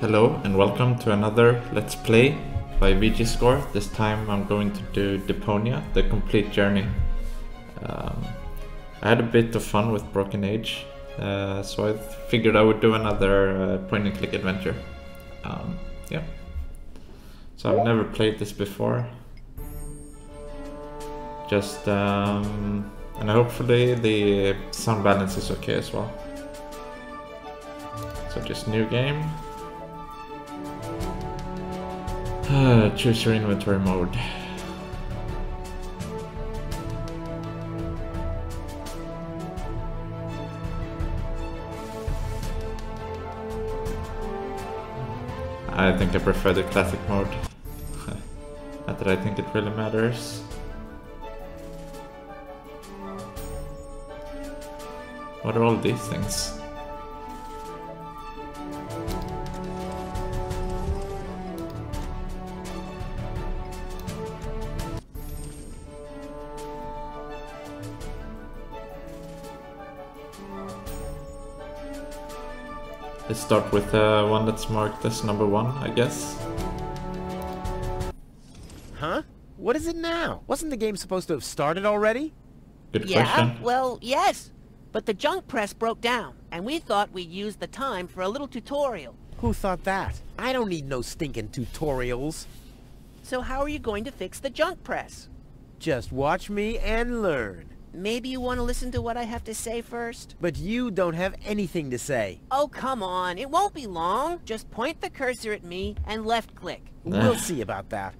Hello and welcome to another Let's Play by VGScore. This time I'm going to do Deponia, the complete journey. I had a bit of fun with Broken Age, so I figured I would do another point and click adventure. Yeah. So I've never played this before. Just, and hopefully the sound balance is okay as well. So just new game. Choose your inventory mode. I think I prefer the classic mode. Not that I think it really matters. What are all these things? Let's start with one that's marked as number 1, I guess. Huh? What is it now? Wasn't the game supposed to have started already? Good question. Yeah, well, yes. But the junk press broke down, and we thought we'd use the time for a little tutorial. Who thought that? I don't need no stinking tutorials. So how are you going to fix the junk press? Just watch me and learn. Maybe you want to listen to what I have to say first? But you don't have anything to say. Oh, come on. It won't be long. Just point the cursor at me and left click. We'll see about that.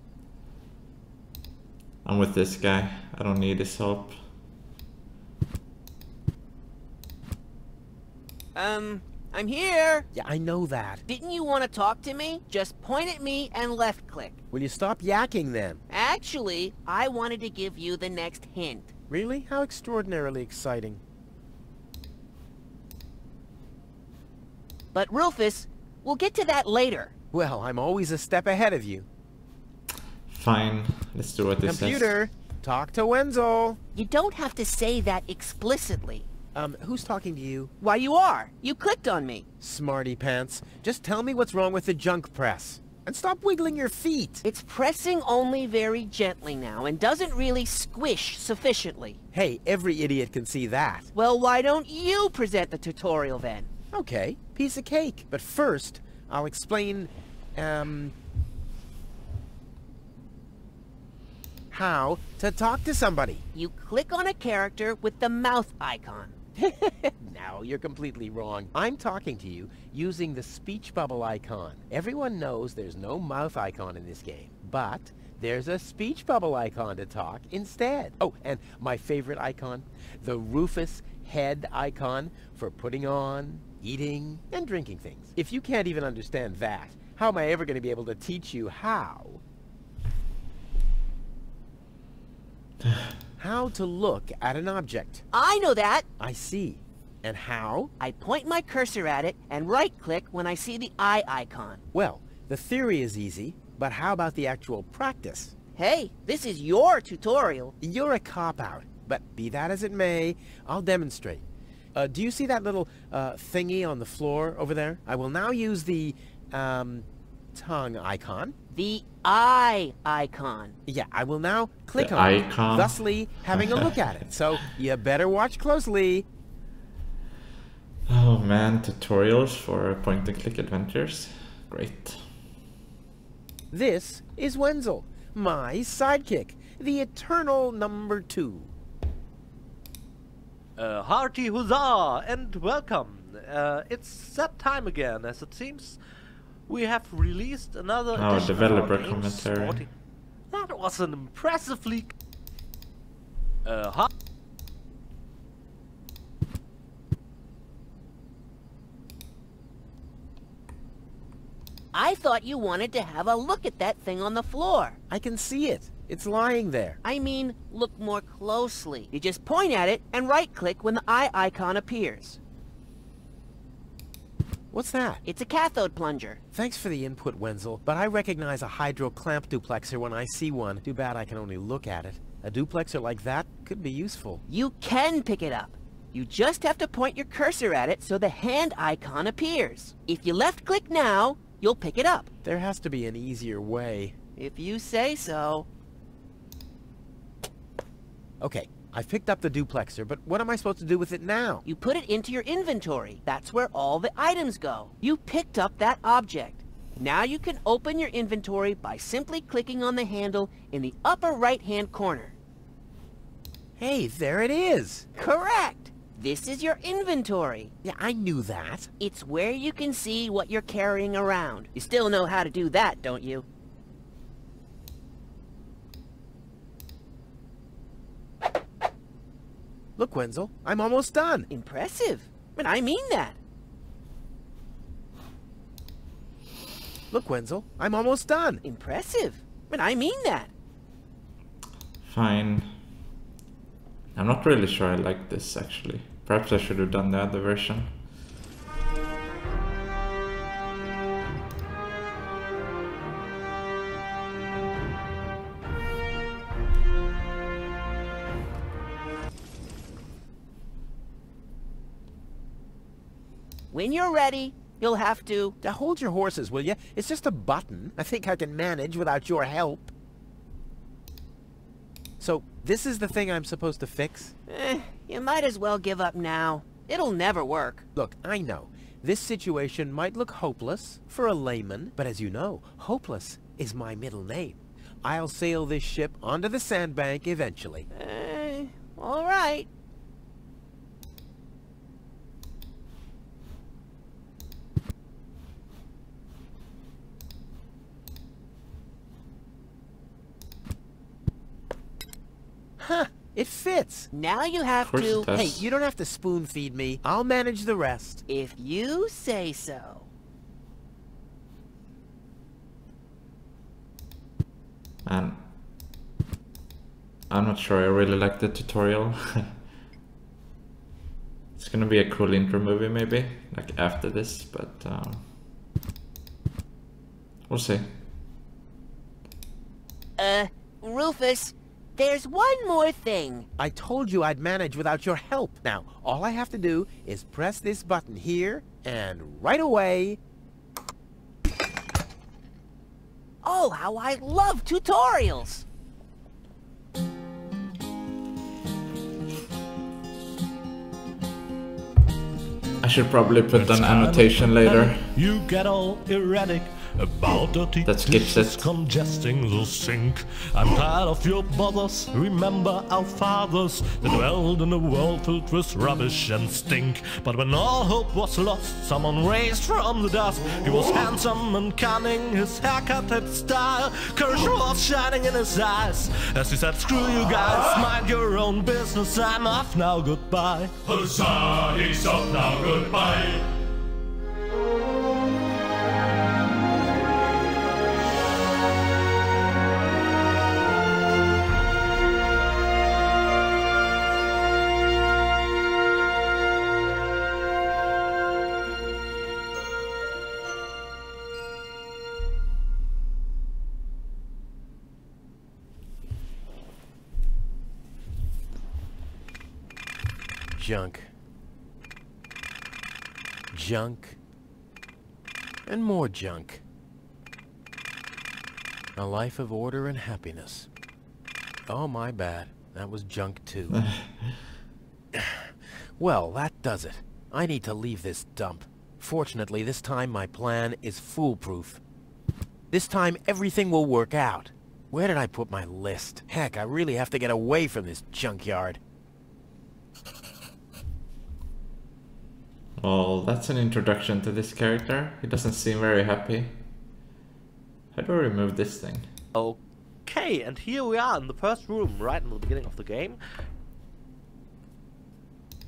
I'm with this guy. I don't need his help. I'm here. Yeah, I know that. Didn't you want to talk to me? Just point at me and left click. Will you stop yakking then? Actually, I wanted to give you the next hint. Really? How extraordinarily exciting. But Rufus, we'll get to that later. Well, I'm always a step ahead of you. Fine, let's do what this says. Computer, talk to Wenzel. You don't have to say that explicitly. Who's talking to you? Why, you are. You clicked on me. Smarty pants. Just tell me what's wrong with the junk press. And stop wiggling your feet. It's pressing only very gently now and doesn't really squish sufficiently. Hey, every idiot can see that. Well, why don't you present the tutorial then? Okay, piece of cake. But first, I'll explain, how to talk to somebody. You click on a character with the mouth icon. Now, you're completely wrong. I'm talking to you using the speech bubble icon. Everyone knows there's no mouth icon in this game, but there's a speech bubble icon to talk instead. Oh, and my favorite icon, the Rufus head icon for putting on, eating, and drinking things. If you can't even understand that, how am I ever going to be able to teach you how? How to look at an object. I know that. I see. And how? I point my cursor at it and right-click when I see the eye icon. Well, the theory is easy, but how about the actual practice? Hey, this is your tutorial. You're a cop-out, but be that as it may, I'll demonstrate. Do you see that little thingy on the floor over there? I will now use the tongue icon. The eye icon. Yeah, I will now click The on icon. it, thusly having a look at it. So you better watch closely. Oh man, tutorials for point and click adventures. Great. This is Wenzel, my sidekick, the eternal number 2. Hearty huzzah and welcome. It's that time again, as it seems. We have released another edition developer of our game, commentary. That was an impressively... I thought you wanted to have a look at that thing on the floor. I can see it. It's lying there. I mean, look more closely. You just point at it and right-click when the eye icon appears. What's that? It's a cathode plunger. Thanks for the input, Wenzel, but I recognize a hydro clamp duplexer when I see one. Too bad I can only look at it. A duplexer like that could be useful. You can pick it up. You just have to point your cursor at it so the hand icon appears. If you left-click now, you'll pick it up. There has to be an easier way. If you say so. Okay, I've picked up the duplexer, but what am I supposed to do with it now? You put it into your inventory. That's where all the items go. You picked up that object. Now you can open your inventory by simply clicking on the handle in the upper right-hand corner. Hey, there it is! Correct! This is your inventory. Yeah, I knew that. It's where you can see what you're carrying around. You still know how to do that, don't you? Look, Wenzel, I'm almost done. Impressive. But I mean that. Look, Wenzel, I'm almost done. Impressive. But I mean that. Fine. I'm not really sure I like this, actually. Perhaps I should have done the other version. When you're ready, you'll have to... Now hold your horses, will you? It's just a button. I think I can manage without your help. So, this is the thing I'm supposed to fix? You might as well give up now. It'll never work. Look, I know. This situation might look hopeless for a layman, but as you know, hopeless is my middle name. I'll sail this ship onto the sandbank eventually. All right. Huh, it fits. Now you have Of course to... it does. Hey, you don't have to spoon feed me. I'll manage the rest. If you say so. And I'm not sure I really like the tutorial. It's gonna be a cool intro movie maybe, like after this, but we'll see. Rufus, there's one more thing. I told you I'd manage without your help. Now, all I have to do is press this button here, and right away... Oh, how I love tutorials! I should probably put an annotation later. You get all erratic about dirty That skips dishes it. congesting the sink. I'm tired of your bothers. Remember our fathers that dwelled in a world filled with rubbish and stink. But when all hope was lost, someone raised from the dust. He was handsome and cunning, his haircut had style. Courage was shining in his eyes as he said, "Screw you guys, mind your own business. I'm off now, goodbye." Huzzah, he's off now, goodbye. Junk. Junk. And more junk. A life of order and happiness. Oh, my bad. That was junk too. Well, that does it. I need to leave this dump. Fortunately, this time my plan is foolproof. This time everything will work out. Where did I put my list? Heck, I really have to get away from this junkyard. Well, that's an introduction to this character. He doesn't seem very happy. How do I remove this thing? Okay, and here we are in the first room, right in the beginning of the game.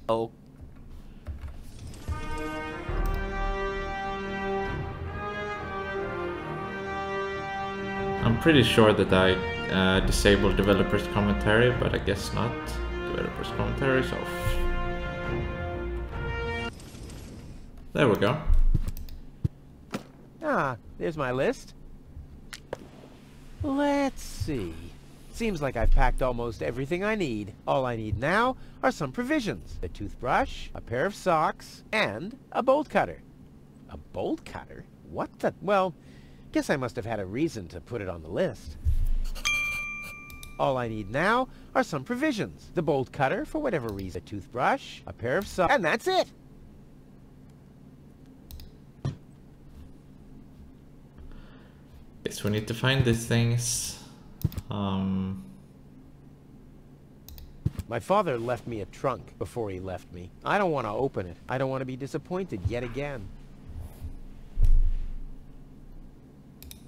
Oh. I'm pretty sure that I disabled developers commentary, but I guess not. Developers commentary is off. There we go. Ah, there's my list. Let's see. Seems like I've packed almost everything I need. All I need now are some provisions. A toothbrush, a pair of socks, and a bolt cutter. A bolt cutter? What the? Well, guess I must have had a reason to put it on the list. All I need now are some provisions. The bolt cutter, for whatever reason, a toothbrush, a pair of socks, and that's it! Guess we need to find these things. My father left me a trunk before he left me. I don't want to open it. I don't want to be disappointed yet again.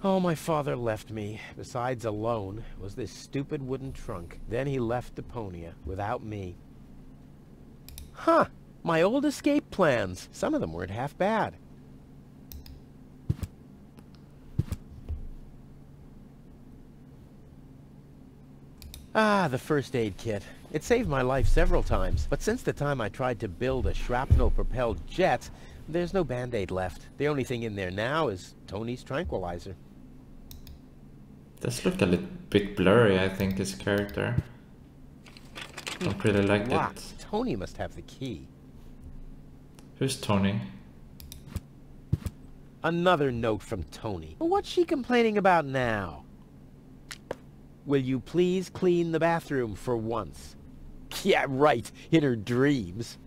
All my father left me, besides alone, was this stupid wooden trunk. Then he left Deponia without me. Huh! My old escape plans. Some of them weren't half bad. Ah, the first aid kit. It saved my life several times, but since the time I tried to build a shrapnel-propelled jet, there's no Band-Aid left. The only thing in there now is Tony's tranquilizer. Does look a little bit blurry, I think, his character. Don't really like Locked. it. Tony must have the key. Who's Tony? Another note from Tony. What's she complaining about now? Will you please clean the bathroom for once? Yeah, right, in her dreams.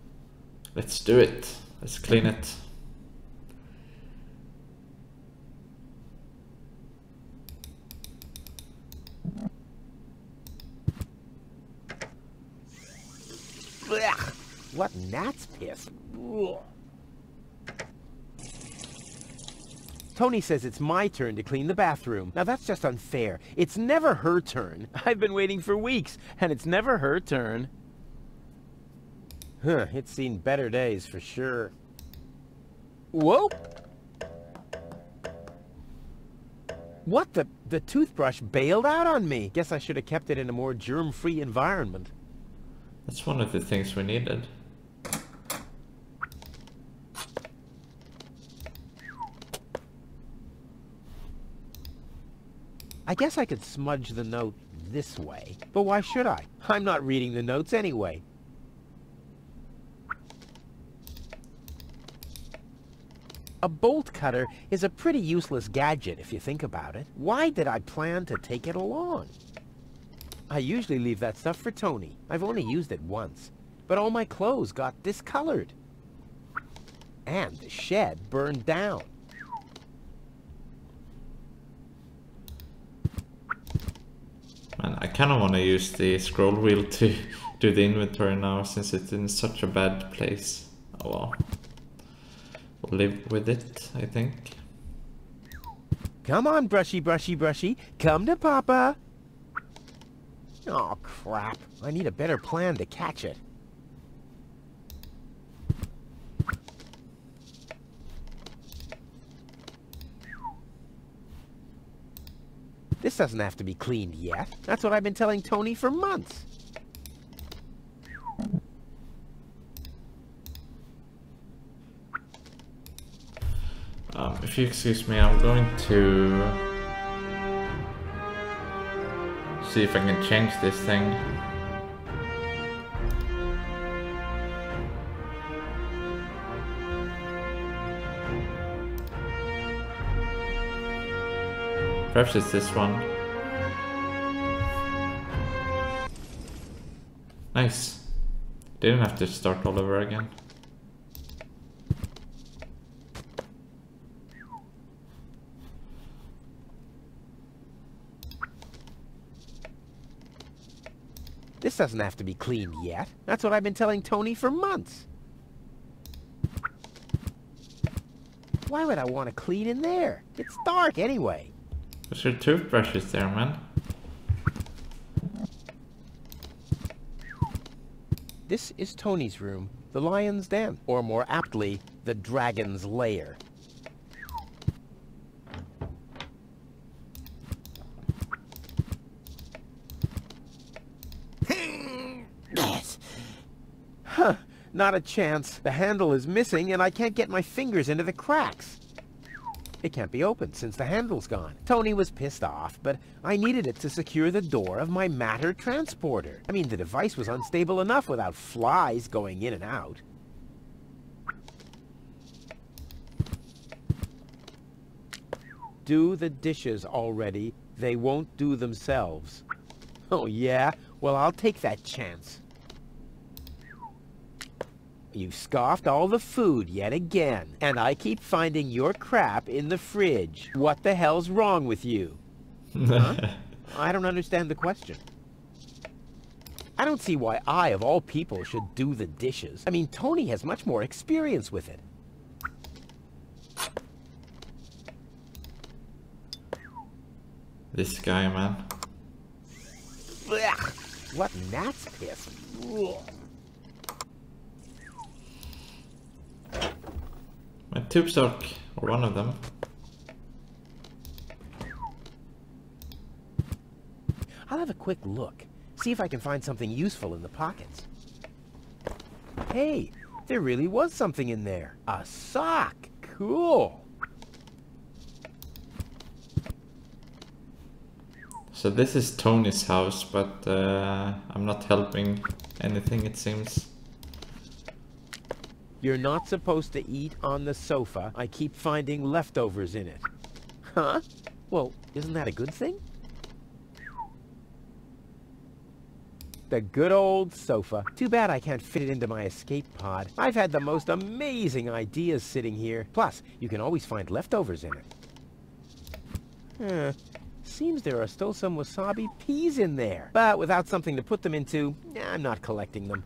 Let's do it. Let's clean it. Blech. What gnat's piss? Ugh. Tony says it's my turn to clean the bathroom. Now that's just unfair. It's never her turn. I've been waiting for weeks, and it's never her turn. Huh, it's seen better days for sure. Whoa! What the toothbrush bailed out on me. Guess I should have kept it in a more germ-free environment. That's one of the things we needed. I guess I could smudge the note this way, but why should I? I'm not reading the notes anyway. A bolt cutter is a pretty useless gadget if you think about it. Why did I plan to take it along? I usually leave that stuff for Tony. I've only used it once, but all my clothes got discolored. And the shed burned down. Man, I kind of want to use the scroll wheel to do the inventory now, since it's in such a bad place. Oh well. We'll live with it, I think. Come on, brushy, brushy, brushy. Come to Papa. Oh, crap. I need a better plan to catch it. This doesn't have to be cleaned yet. That's what I've been telling Tony for months. If you excuse me, I'm going to see if I can change this thing. Perhaps it's this one. Nice. Didn't have to start all over again. This doesn't have to be cleaned yet. That's what I've been telling Tony for months. Why would I want to clean in there? It's dark anyway. There's your toothbrushes there, man. This is Tony's room, the lion's den, or more aptly, the dragon's lair. Huh, not a chance. The handle is missing and I can't get my fingers into the cracks. It can't be opened since the handle's gone. Tony was pissed off, but I needed it to secure the door of my matter transporter. I mean, the device was unstable enough without flies going in and out. do the dishes already, they won't do themselves. Oh yeah? Well, I'll take that chance. You scoffed all the food yet again, and I keep finding your crap in the fridge. What the hell's wrong with you? Huh? I don't understand the question. I don't see why I, of all people, should do the dishes. I mean, Tony has much more experience with it. This guy, man. Blech. What gnat's piss. Ugh. My tube sock, or one of them. I'll have a quick look. See if I can find something useful in the pockets. Hey, there really was something in there. A sock. Cool. So this is Tony's house, but I'm not helping anything, it seems. You're not supposed to eat on the sofa. I keep finding leftovers in it. Huh? Well, isn't that a good thing? The good old sofa. Too bad I can't fit it into my escape pod. I've had the most amazing ideas sitting here. Plus, you can always find leftovers in it. Seems there are still some wasabi peas in there. But without something to put them into, I'm not collecting them.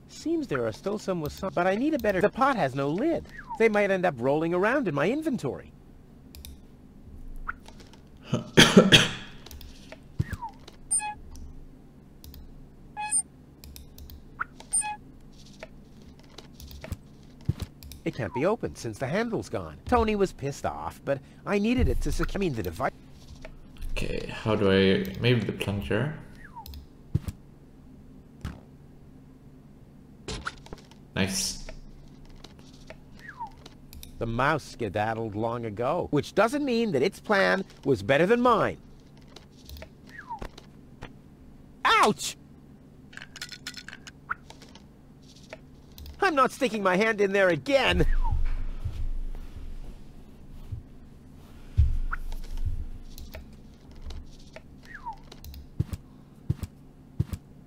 Seems there are still some wasabi, but I need a better... The pot has no lid. They might end up rolling around in my inventory. It can't be opened since the handle's gone. Tony was pissed off, but I needed it to secure... I mean, the device... Okay, how do I... Maybe the plunger? Nice. The mouse skedaddled long ago, which doesn't mean that its plan was better than mine. Ouch! I'm not sticking my hand in there again!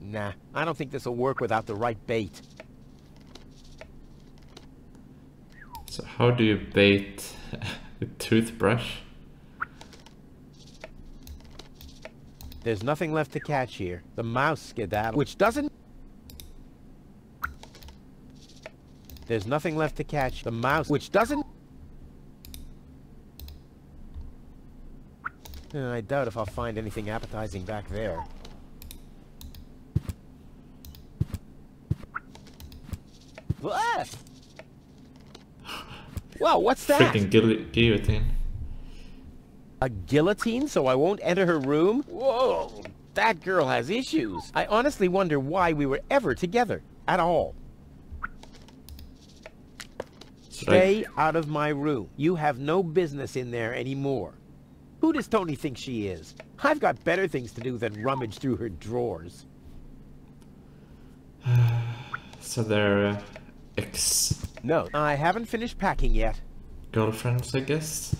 Nah, I don't think this'll work without the right bait. So how do you bait a toothbrush? There's nothing left to catch here. The mouse skedaddled, which doesn't... There's nothing left to catch. The mouse, which doesn't... I doubt if I'll find anything appetizing back there. What? Whoa, what's that? Freaking guillotine. A guillotine so I won't enter her room? Whoa, that girl has issues. I honestly wonder why we were ever together at all. Stay out of my room. You have no business in there anymore. Who does Tony think she is? I've got better things to do than rummage through her drawers. So they're ex... No, I haven't finished packing yet. girlfriends, I guess?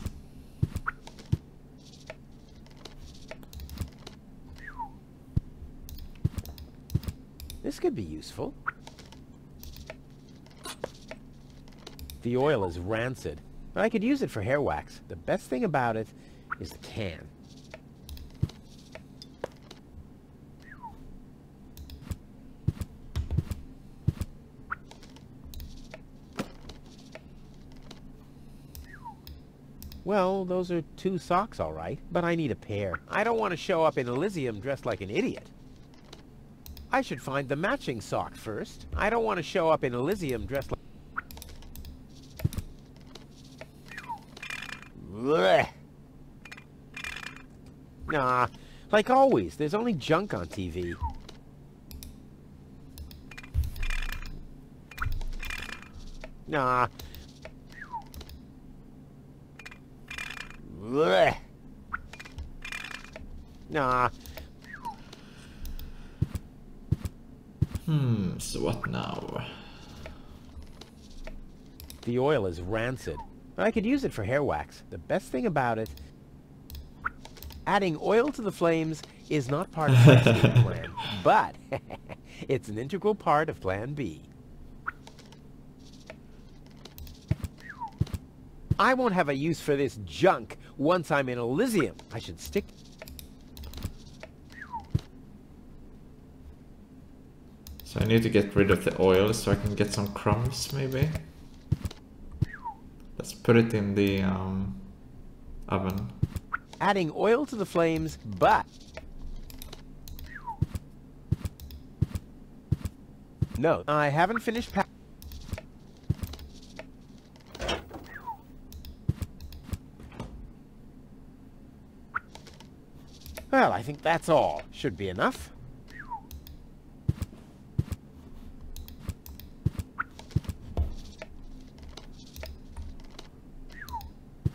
This could be useful. The oil is rancid, but I could use it for hair wax. The best thing about it is the can. Well, those are 2 socks, all right, but I need a pair. I don't want to show up in Elysium dressed like an idiot. I should find the matching sock first. I don't want to show up in Elysium dressed like... Blech. Nah, like always, there's only junk on TV. Nah. Blech. Nah. So what now? The oil is rancid. I could use it for hair wax. The best thing about it, adding oil to the flames is not part of my escape plan, but it's an integral part of Plan B. I won't have a use for this junk once I'm in Elysium. I should stick... So I need to get rid of the oil so I can get some crumbs, maybe? Let's put it in the oven. Adding oil to the flames, but... No, I haven't finished Well, I think that's all. Should be enough.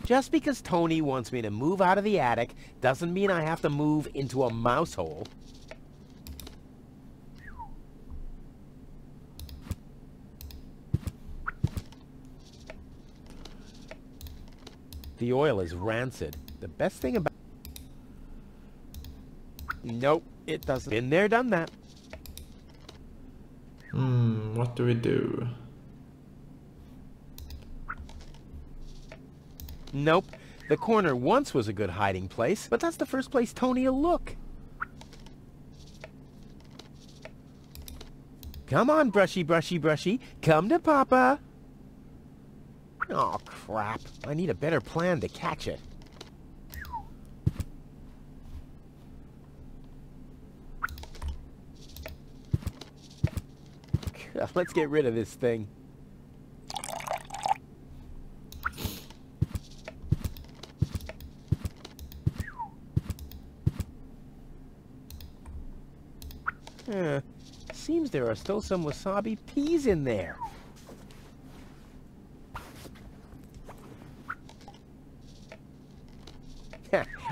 Just because Tony wants me to move out of the attic doesn't mean I have to move into a mouse hole. The oil is rancid. The best thing about... Nope, it doesn't. Been there, done that. What do we do? Nope. The corner once was a good hiding place, but that's the first place Tony'll look. Come on, brushy, brushy, brushy. Come to Papa. Oh, crap. I need a better plan to catch it. Let's get rid of this thing. Seems there are still some wasabi peas in there.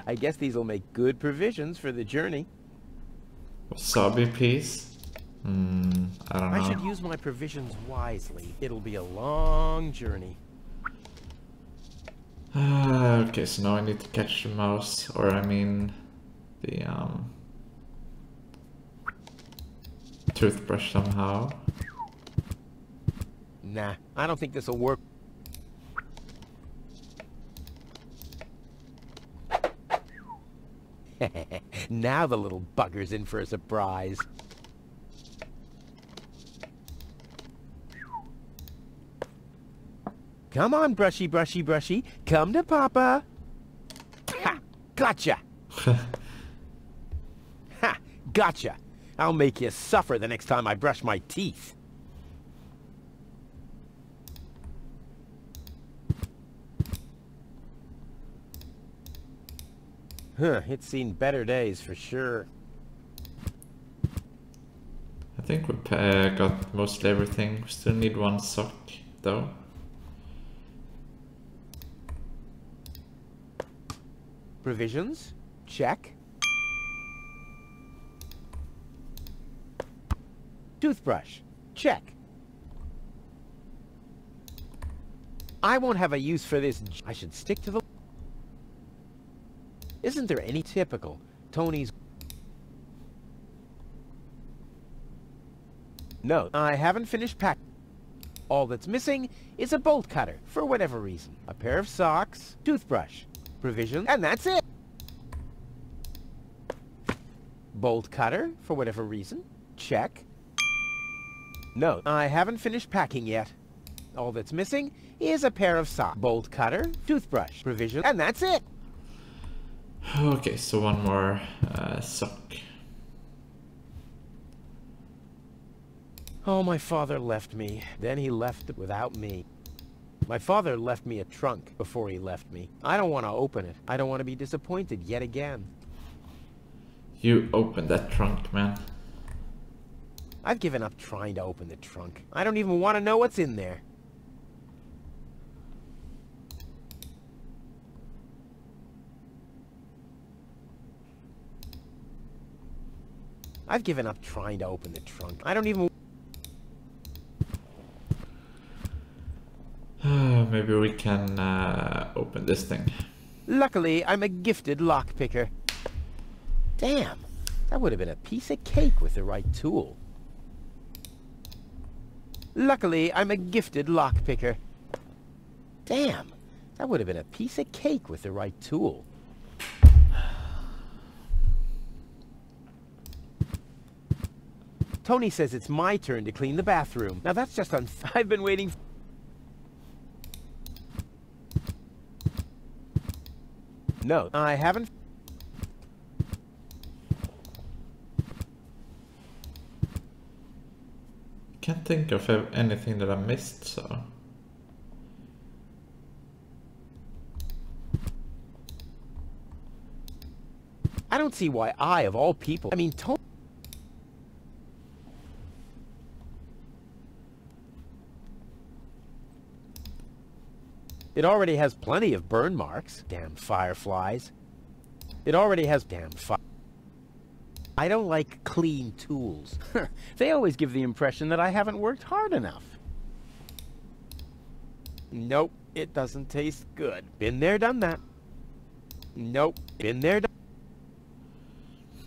I guess these will make good provisions for the journey. Wasabi peas? I don't know. I should use my provisions wisely. It'll be a long journey. Okay, so now I need to catch the mouse, or I mean the toothbrush somehow. Nah, I don't think this'll work. Now the little bugger's in for a surprise. Come on, brushy, brushy, brushy. Come to Papa. Ha! Gotcha! Ha! Gotcha! I'll make you suffer the next time I brush my teeth. It's seen better days for sure. I think we got mostly everything. We still need one sock, though. Provisions? Check. Toothbrush? Check. I won't have a use for this. I should stick to the... Isn't there any typical Tony's... No, I haven't finished packing. All that's missing is a bolt cutter, for whatever reason. A pair of socks, toothbrush, provisions, and that's it! Bolt cutter, for whatever reason. Check. No, I haven't finished packing yet. All that's missing is a pair of socks, bolt cutter, toothbrush, provisions, and that's it! Okay, so one more sock. Oh, my father left me. Then he left without me. My father left me a trunk before he left me. I don't want to open it. I don't want to be disappointed yet again. You opened that trunk, man. I've given up trying to open the trunk. I don't even want to know what's in there. I've given up trying to open the trunk. I don't even... maybe we can open this thing. Luckily, I'm a gifted lockpicker. Damn, that would have been a piece of cake with the right tool. Luckily, I'm a gifted lockpicker. Damn, that would have been a piece of cake with the right tool. Tony says it's my turn to clean the bathroom. Now that's just I've been waiting. No, I haven't. Can't think of anything that I missed, so... I don't see why I, of all people... I mean, Tony... It already has plenty of burn marks. Damn fireflies. It already has damn fire. I don't like clean tools. They always give the impression that I haven't worked hard enough. Nope, it doesn't taste good. Been there, done that. Nope, been there, done...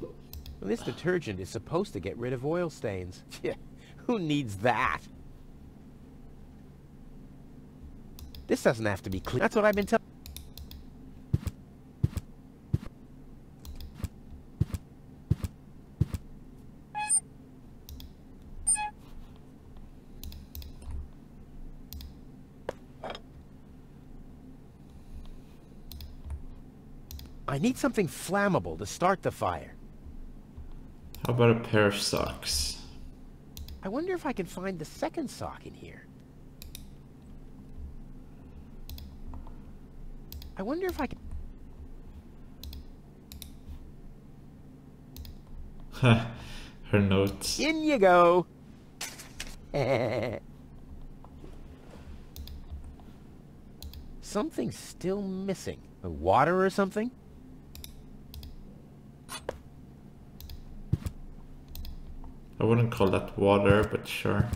Well, this detergent is supposed to get rid of oil stains. Who needs that? This doesn't have to be clean. That's what I've been telling. I need something flammable to start the fire. How about a pair of socks? I wonder if I can find the second sock in here. I wonder if I can... Her notes. In you go! Something's still missing. Water or something? I wouldn't call that water, but sure.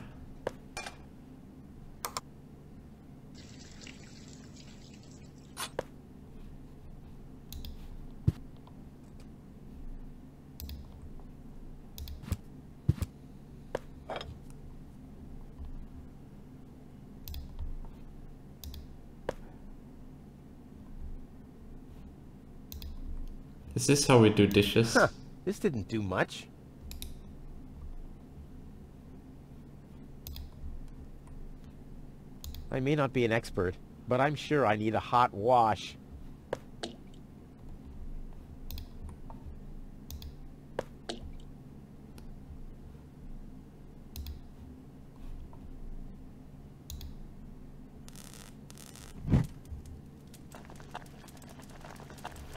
Is this how we do dishes? Huh, this didn't do much. I may not be an expert, but I'm sure I need a hot wash.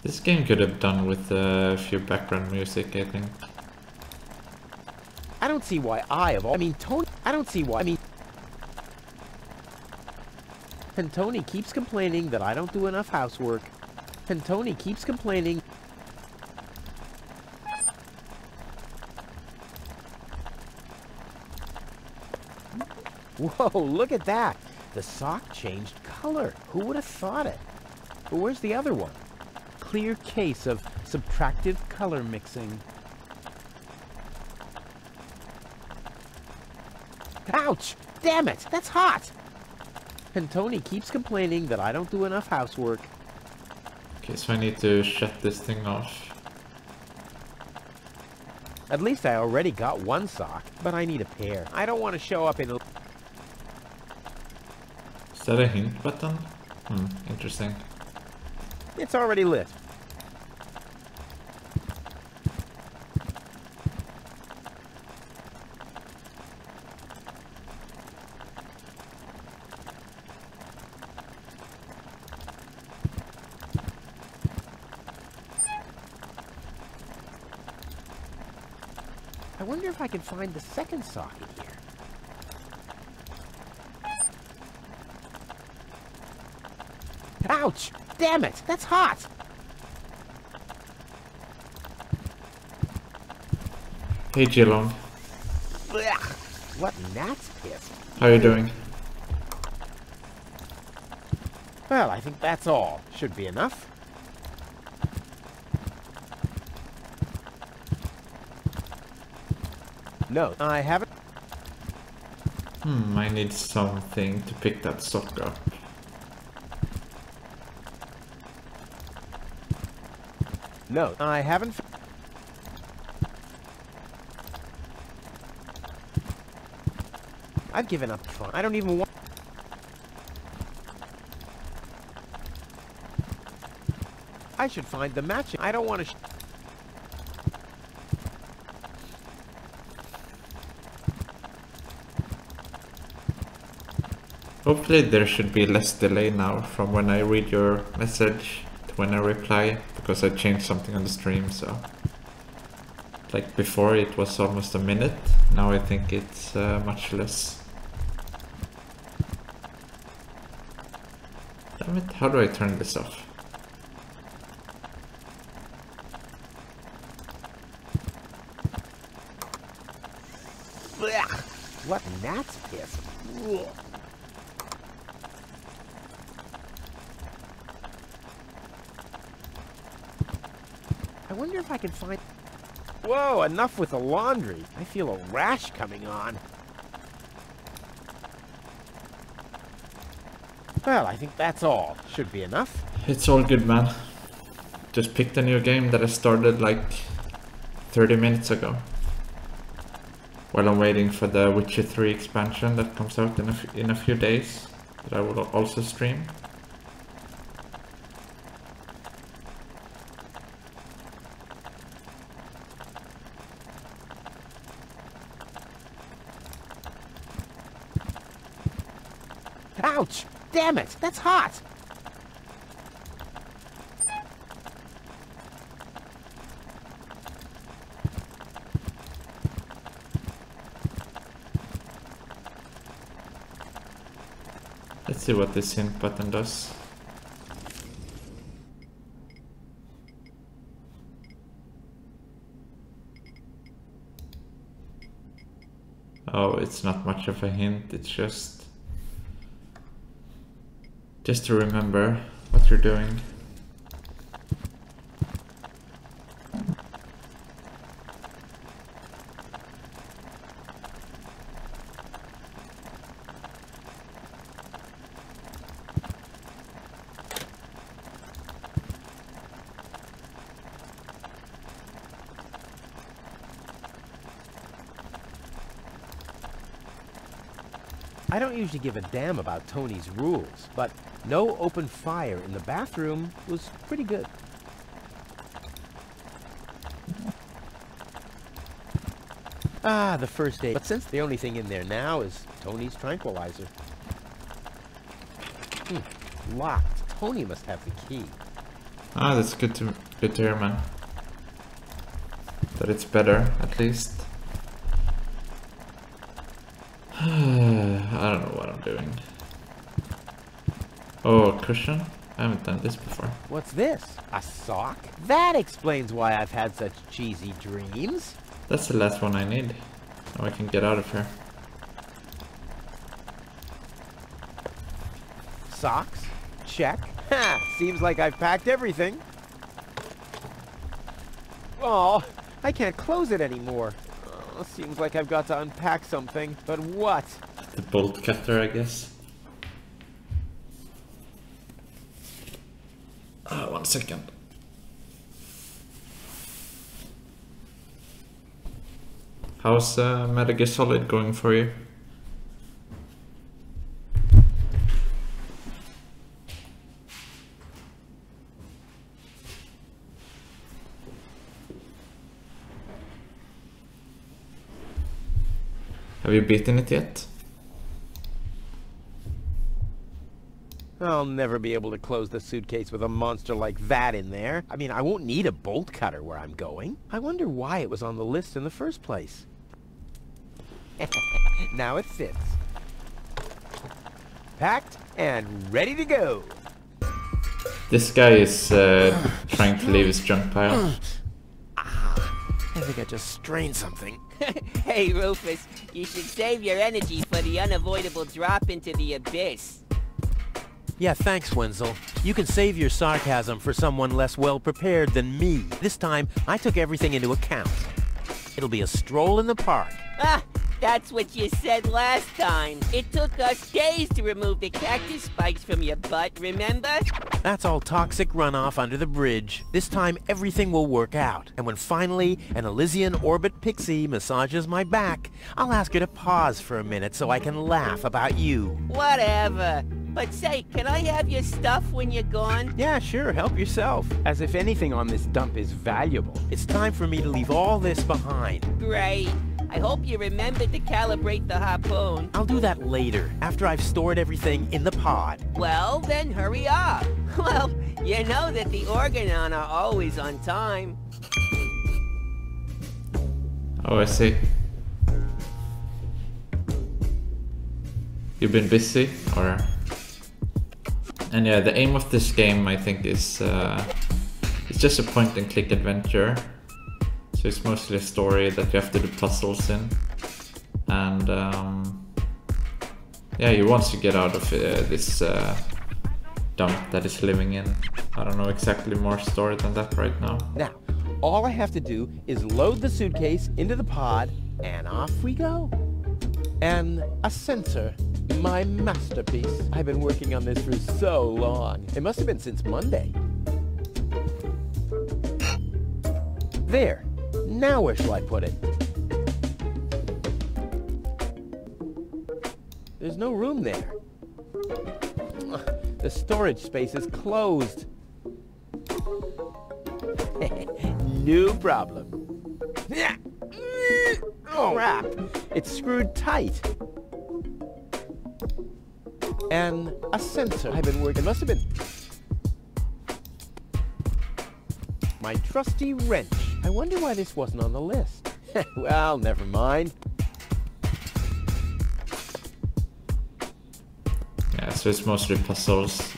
This game could have done with a few background music, I think. I don't see why Tony... I don't see why... And Tony keeps complaining that I don't do enough housework. And Tony keeps complaining... Whoa, look at that! The sock changed color. Who would have thought it? But where's the other one? Clear case of subtractive color mixing. Ouch! Damn it! That's hot! And Tony keeps complaining that I don't do enough housework. Okay, so I need to shut this thing off. At least I already got one sock, but I need a pair. I don't want to show up in a... Is that a hint button? Interesting. It's already lit. I wonder if I can find the second sock in here. Ouch! Damn it! That's hot! Hey Jilong. Blech. What gnat's piss? How are you doing? Well, I think that's all. Should be enough. No, I haven't. I need something to pick that sock up. No, I haven't. I've given up trying. I don't even want. I should find the matching. I don't want to. Hopefully there should be less delay now from when I read your message to when I reply, because I changed something on the stream, so... Like before it was almost a minute, now I think it's much less. Damn it, how do I turn this off? What gnat's piss? Ugh. I wonder if I can find... Whoa, enough with the laundry. I feel a rash coming on. Well, I think that's all. Should be enough. It's all good, man. Just picked a new game that I started like 30 minutes ago. While I'm waiting for the Witcher 3 expansion that comes out in a few days, that I will also stream. Ouch! Damn it! That's hot! Let's see what this hint button does. Oh, it's not much of a hint, it's just to remember what you're doing. I don't usually give a damn about Tony's rules, but no open fire in the bathroom was pretty good. Ah, the first aid. But since the only thing in there now is Tony's tranquilizer. Locked. Tony must have the key. Ah, that's good to hear, man. That it's better, at least. I don't know what I'm doing. Oh, a cushion? I haven't done this before. What's this? A sock? That explains why I've had such cheesy dreams. That's the last one I need. Now I can get out of here. Socks? Check. Ha! Seems like I've packed everything. Oh, I can't close it anymore. Oh, seems like I've got to unpack something. But what? The bolt cutter, I guess. 1 second. How's Metal Gear Solid going for you? Have you beaten it yet? I'll never be able to close the suitcase with a monster like that in there. I mean, I won't need a bolt cutter where I'm going. I wonder why it was on the list in the first place. Now it fits. Packed and ready to go. This guy is trying to leave his junk pile. I think I just strained something. Hey, Rufus, you should save your energy for the unavoidable drop into the abyss. Yeah, thanks, Wenzel. You can save your sarcasm for someone less well-prepared than me. This time, I took everything into account. It'll be a stroll in the park. Ah, that's what you said last time. It took us days to remove the cactus spikes from your butt, remember? That's all toxic runoff under the bridge. This time, everything will work out. And when finally an Elysian orbit pixie massages my back, I'll ask her to pause for a minute so I can laugh about you. Whatever. But say, can I have your stuff when you're gone? Yeah, sure, help yourself. As if anything on this dump is valuable. It's time for me to leave all this behind. Great. I hope you remembered to calibrate the harpoon. I'll do that later, after I've stored everything in the pod. Well, then hurry up. Well, you know that the Organon are always on time. Oh, I see. You've been busy, or? And yeah, the aim of this game, I think, is it's just a point-and-click adventure. So it's mostly a story that you have to do puzzles in, and yeah, you want to get out of this dump that is living in. I don't know exactly more story than that right now. Now, all I have to do is load the suitcase into the pod, and off we go. And a sensor, my masterpiece. I've been working on this for so long. It must have been since Monday. There. Now where shall I put it? There's no room there. The storage space is closed. No problem. Oh, crap. It's screwed tight. And a sensor. I've been working. Must have been my trusty wrench. I wonder why this wasn't on the list. Well, never mind. Yeah, so it's mostly puzzles.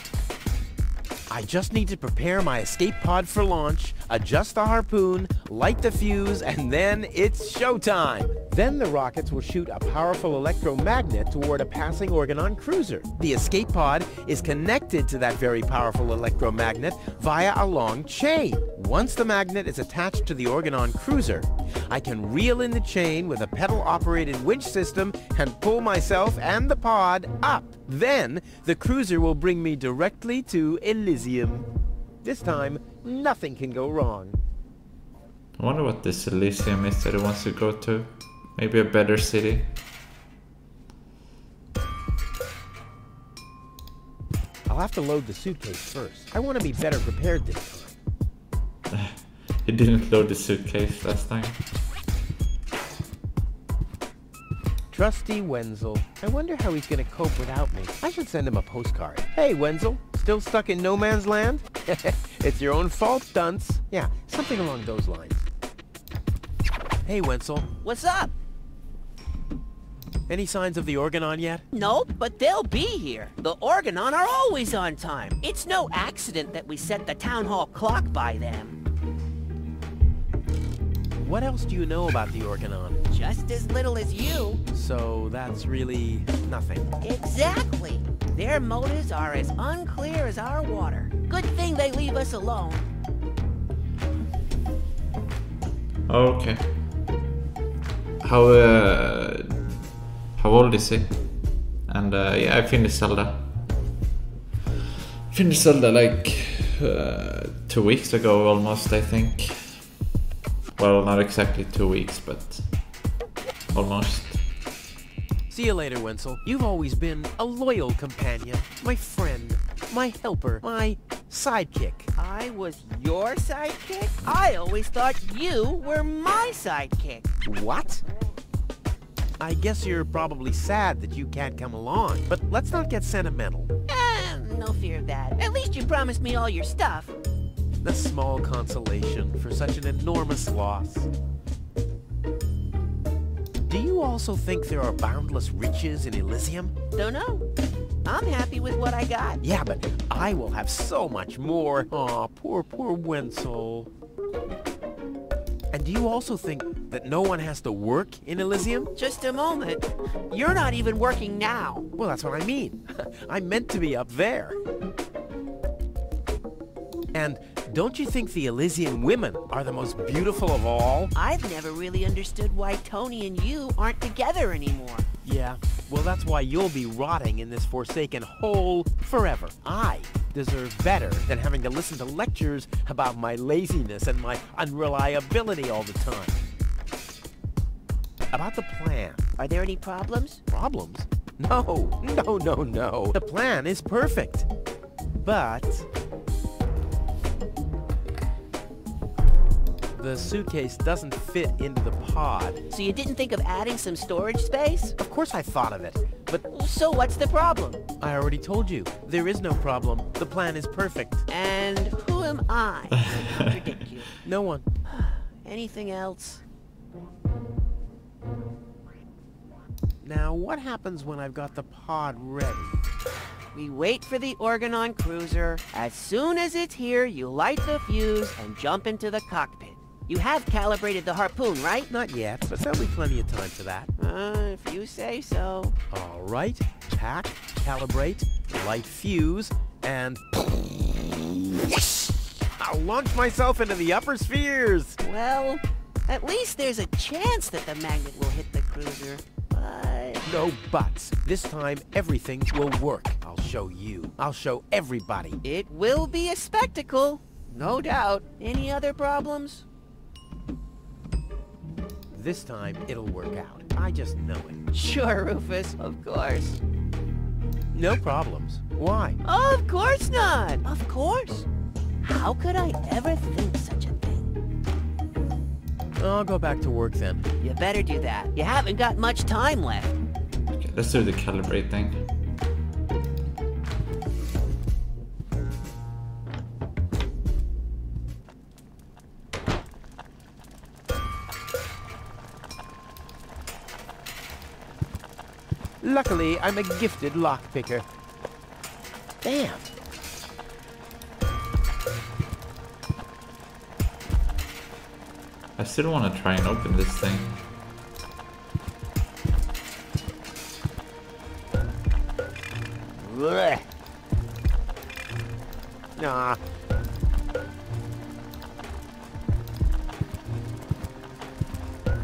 I just need to prepare my escape pod for launch, adjust the harpoon, light the fuse, and then it's showtime. Then the rockets will shoot a powerful electromagnet toward a passing Organon cruiser. The escape pod is connected to that very powerful electromagnet via a long chain. Once the magnet is attached to the Organon cruiser, I can reel in the chain with a pedal-operated winch system and pull myself and the pod up. Then, the cruiser will bring me directly to Elysium. This time, nothing can go wrong. I wonder what this Elysium is that it wants to go to. Maybe a better city. I'll have to load the suitcase first. I want to be better prepared this time. He didn't load the suitcase last time. Trusty Wenzel. I wonder how he's gonna cope without me. I should send him a postcard. Hey, Wenzel. Still stuck in no man's land? It's your own fault, dunce. Yeah, something along those lines. Hey, Wenzel. What's up? Any signs of the Organon yet? Nope, but they'll be here. The Organon are always on time. It's no accident that we set the town hall clock by them. What else do you know about the Organon? Just as little as you. So that's really nothing. Exactly. Their motives are as unclear as our water. Good thing they leave us alone. Okay. How old is he? And yeah, I finished Zelda. Finished Zelda like 2 weeks ago almost, I think. Well, not exactly 2 weeks, but almost. See you later, Wenzel. You've always been a loyal companion, my friend, my helper, my sidekick. I was your sidekick? I always thought you were my sidekick. What? I guess you're probably sad that you can't come along, but let's not get sentimental. No fear of that. At least you promised me all your stuff. A small consolation for such an enormous loss. Do you also think there are boundless riches in Elysium? Don't know. I'm happy with what I got. Yeah, but I will have so much more. Aw, poor Wenzel. And Do you also think that no one has to work in Elysium? Just a moment. You're not even working now. Well, that's what I mean. I'm meant to be up there. And don't you think the Elysian women are the most beautiful of all? I've never really understood why Tony and you aren't together anymore. Yeah, well, that's why you'll be rotting in this forsaken hole forever. I deserve better than having to listen to lectures about my laziness and my unreliability all the time. About the plan. Are there any problems? Problems? No. The plan is perfect. But the suitcase doesn't fit into the pod. So you didn't think of adding some storage space? Of course I thought of it, but So what's the problem? I already told you. There is no problem. The plan is perfect. And who am I to contradict you? No one. Anything else? Now, what happens when I've got the pod ready? We wait for the Organon cruiser. As soon as it's here, you light the fuse and jump into the cockpit. You have calibrated the harpoon, right? Not yet, but there'll be plenty of time for that. If you say so. All right. Pack, calibrate, light fuse, and I'll launch myself into the upper spheres. Well, at least there's a chance that the magnet will hit the cruiser. But No buts. This time, everything will work. I'll show you. I'll show everybody. it will be a spectacle. No doubt. Any other problems? This time, it'll work out. I just know it. Sure, Rufus. Of course. No problems. Why? Of course not. Of course. How could I ever think such a thing? I'll go back to work then. You better do that. You haven't got much time left. Okay, let's do the calibrate thing. Luckily, I'm a gifted lockpicker. Damn. I still want to try and open this thing. Blech. Nah.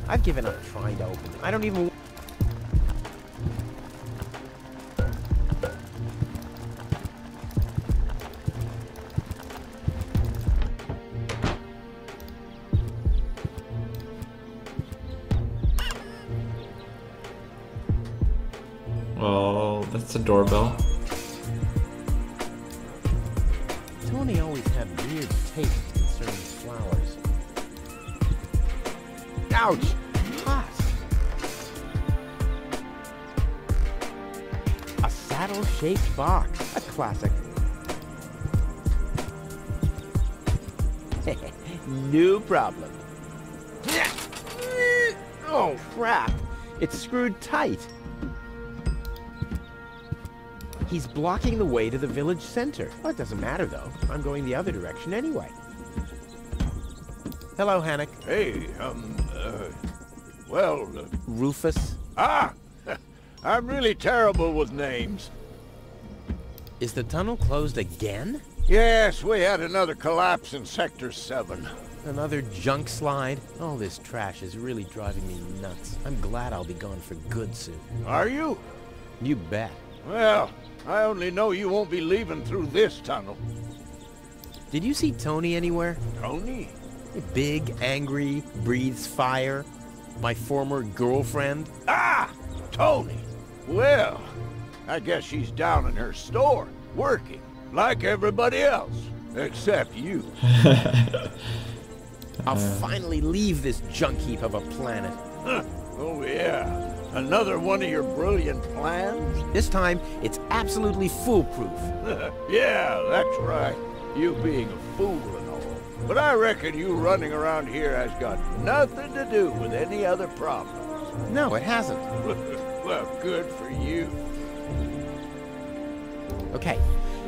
I've given up trying to open it. I don't even... Well, that's a doorbell. Tony always had weird taste concerning flowers. Ouch! Hot! A saddle-shaped box. A classic. No problem. Oh, crap. It's screwed tight. He's blocking the way to the village center. Well, it doesn't matter, though. I'm going the other direction anyway. Hello, Hannock. Hey, Rufus. I'm really terrible with names. Is the tunnel closed again? Yes, we had another collapse in Sector 7. Another junk slide? All this trash is really driving me nuts. I'm glad I'll be gone for good soon. Are you? You bet. Well, I only know you won't be leaving through this tunnel. Did you see Tony anywhere? Tony? Big, angry, breathes fire. My former girlfriend. Ah! Tony! Well, I guess she's down in her store, working, like everybody else, except you. I'll finally leave this junk heap of a planet. Oh yeah, another one of your brilliant plans? This time, it's absolutely foolproof. Yeah, that's right. You being a fool and all. But I reckon you running around here has got nothing to do with any other problems. No, it hasn't. Well, good for you. Okay,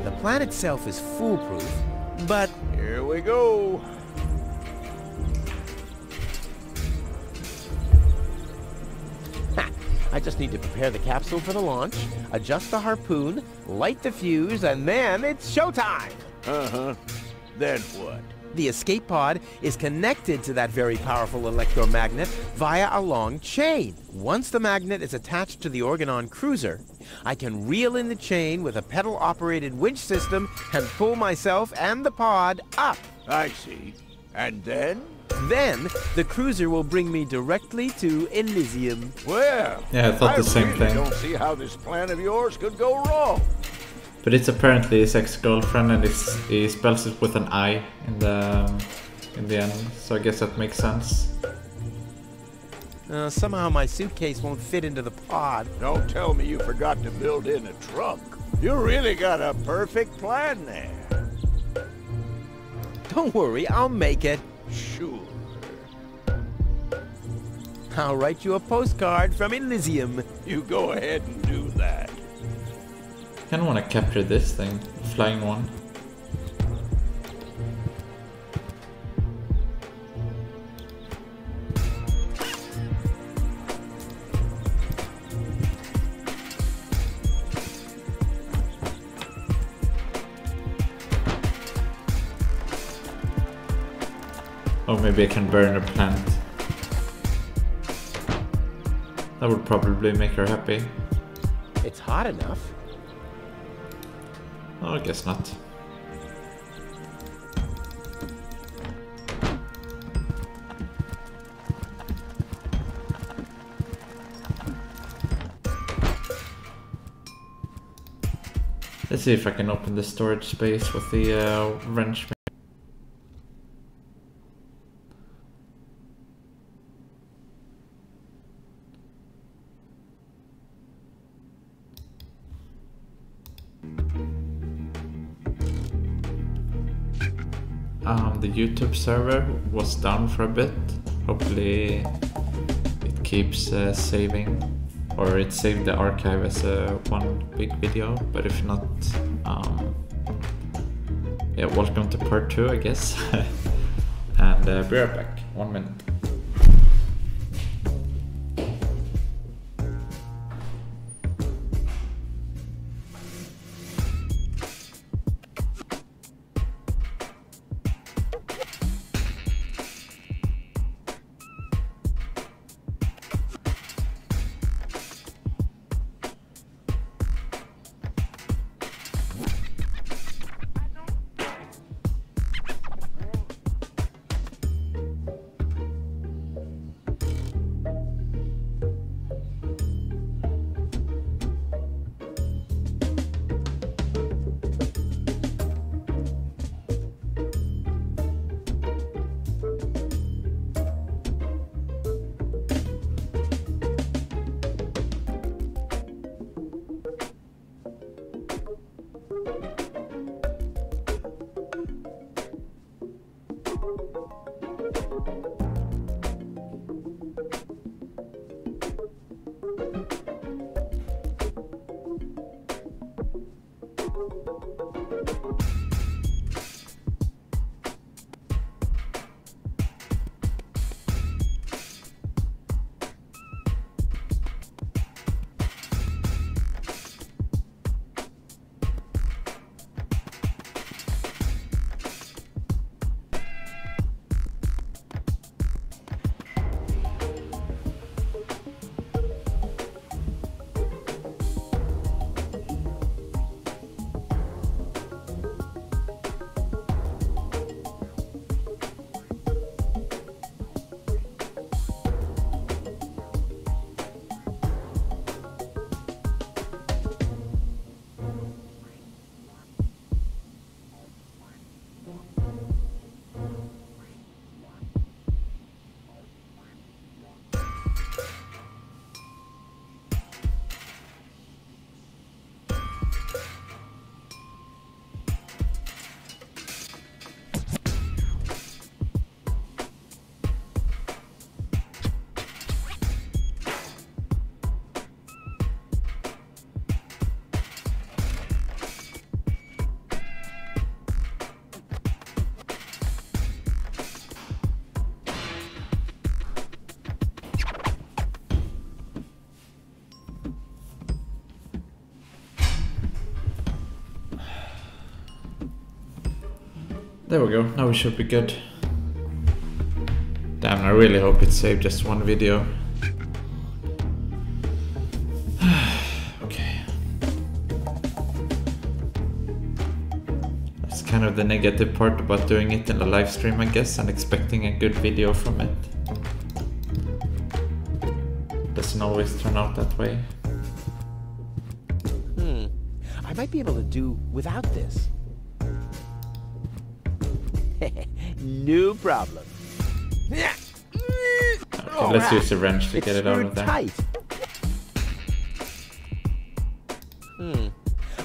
the plan itself is foolproof, but... Here we go. I just need to prepare the capsule for the launch, adjust the harpoon, light the fuse, and then it's showtime! Uh-huh. Then what? The escape pod is connected to that very powerful electromagnet via a long chain. Once the magnet is attached to the Organon cruiser, I can reel in the chain with a pedal-operated winch system and pull myself and the pod up. I see. And then? Then, the cruiser will bring me directly to Elysium. Well, Yeah, I thought the same really thing. don't see how this plan of yours could go wrong. But it's apparently his ex-girlfriend, and he spells it with an I in the end. So I guess that makes sense. Somehow my suitcase won't fit into the pod. Don't tell me you forgot to build in a trunk. You really got a perfect plan there. Don't worry, I'll make it. Sure. I'll write you a postcard from Elysium. You go ahead and do that. I kinda wanna capture this thing, the flying one. Oh, maybe I can burn a plant. That would probably make her happy. It's hot enough. Oh, I guess not. Let's see if I can open the storage space with the wrench. The YouTube server was down for a bit. Hopefully it keeps saving, or it saved the archive as one big video, but if not, yeah, welcome to part 2, I guess. And be right back, 1 minute. There we go, now we should be good. Damn, I really hope it saved just one video. Okay. That's kind of the negative part about doing it in a live stream, I guess, and expecting a good video from it. Doesn't always turn out that way. I might be able to do without this. No problem. Okay, let's use the wrench to get it out of there. Tight.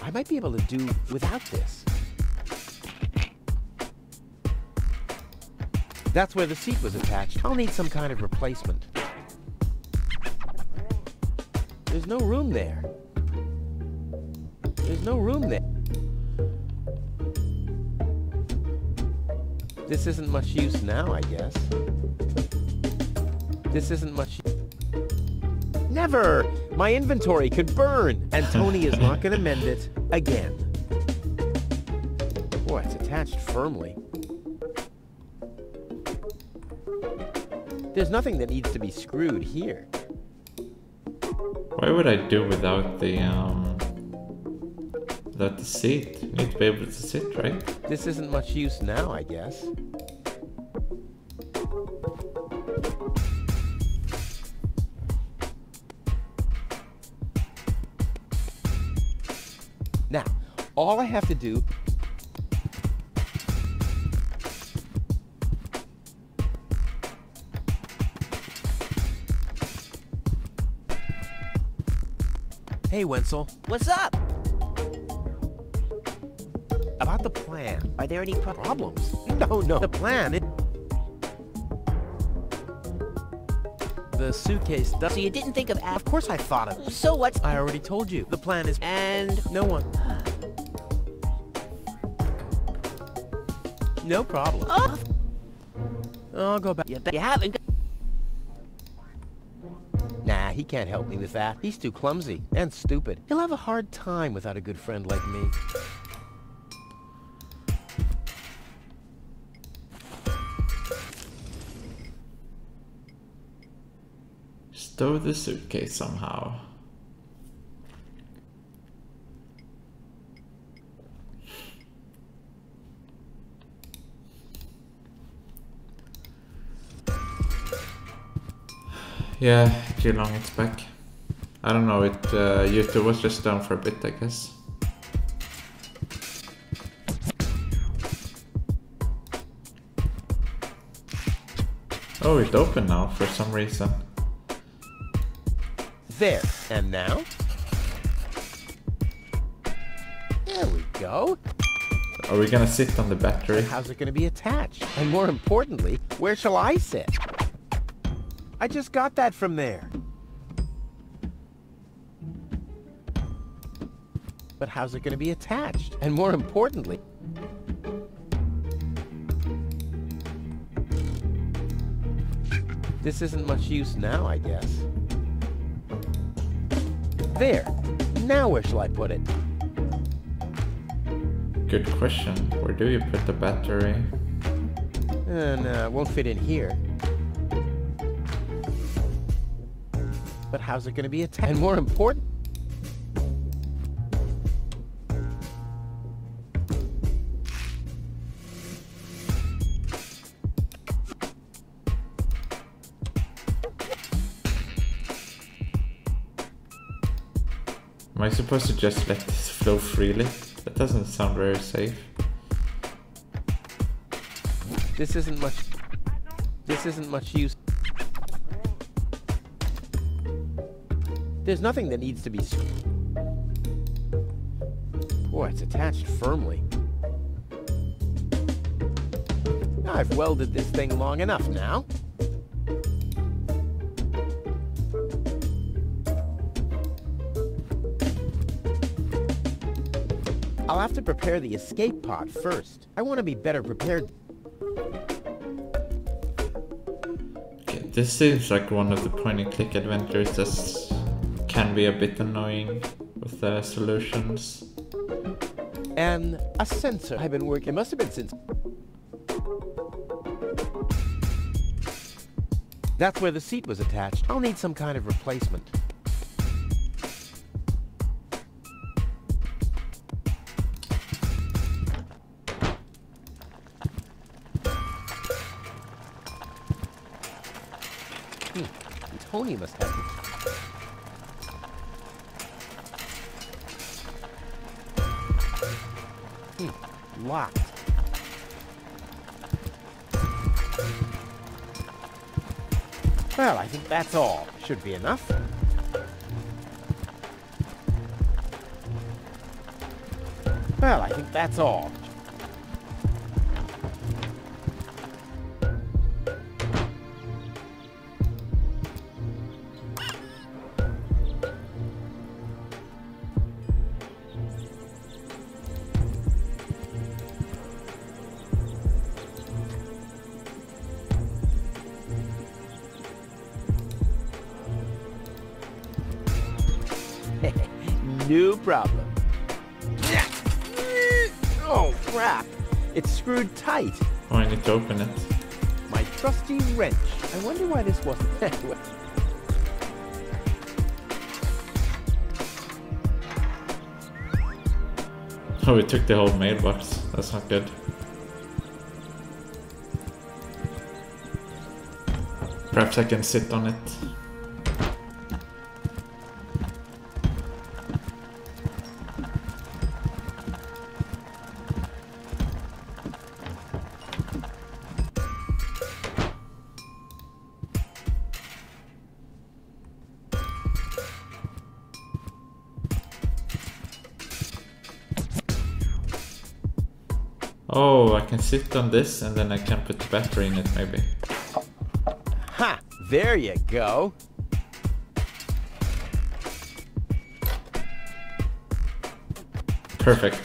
I might be able to do without this. That's where the seat was attached. I'll need some kind of replacement. There's no room there. There's no room there. This isn't much use now, I guess. This isn't much... Never! My inventory could burn! And Tony is not gonna mend it again. Boy, it's attached firmly. There's nothing that needs to be screwed here. Why would I do without the seat? You need to be able to sit, right? This isn't much use now, I guess. Now, all I have to do... Hey, Wenzel. What's up? About the plan. Are there any Problems? No. The plan, The suitcase does... So you didn't think of... Of course I thought of it. So what's... I already told you. The plan is... And... No one. No problem. Oh, I'll go back. you haven't... Nah, he can't help me with that. He's too clumsy and stupid. He'll have a hard time without a good friend like me. Stow the suitcase somehow. Yeah, too long it's back. I don't know, YouTube was just down for a bit, I guess. Oh, it's open now for some reason. There. And now? There we go. Are we gonna sit on the battery? How's it gonna be attached? And more importantly, where shall I sit? I just got that from there. But how's it gonna be attached? And more importantly... This isn't much use now, I guess. There. Now where shall I put it? Good question. Where do you put the battery? No, it won't fit in here. But how's it going to be attached? And more important... Am I supposed to just let this flow freely? That doesn't sound very safe. This isn't much use. There's nothing that needs to be... Boy, it's attached firmly. I've welded this thing long enough now. I'll have to prepare the escape pod first. I want to be better prepared. Okay, this seems like one of the point-and-click adventures that can be a bit annoying with the solutions. And a sensor. I've been working, it must have been since... That's where the seat was attached. I'll need some kind of replacement. Tony must have it. Locked. Well, I think that's all. Should be enough. Well, I think that's all. No problem. Oh, crap. It's screwed tight. Oh, I need to open it. My trusty wrench. I wonder why this wasn't... Oh, we took the whole mailbox. That's not good. Perhaps I can sit on it. Oh, I can sit on this and then I can put the battery in it, maybe. Ha! There you go. Perfect.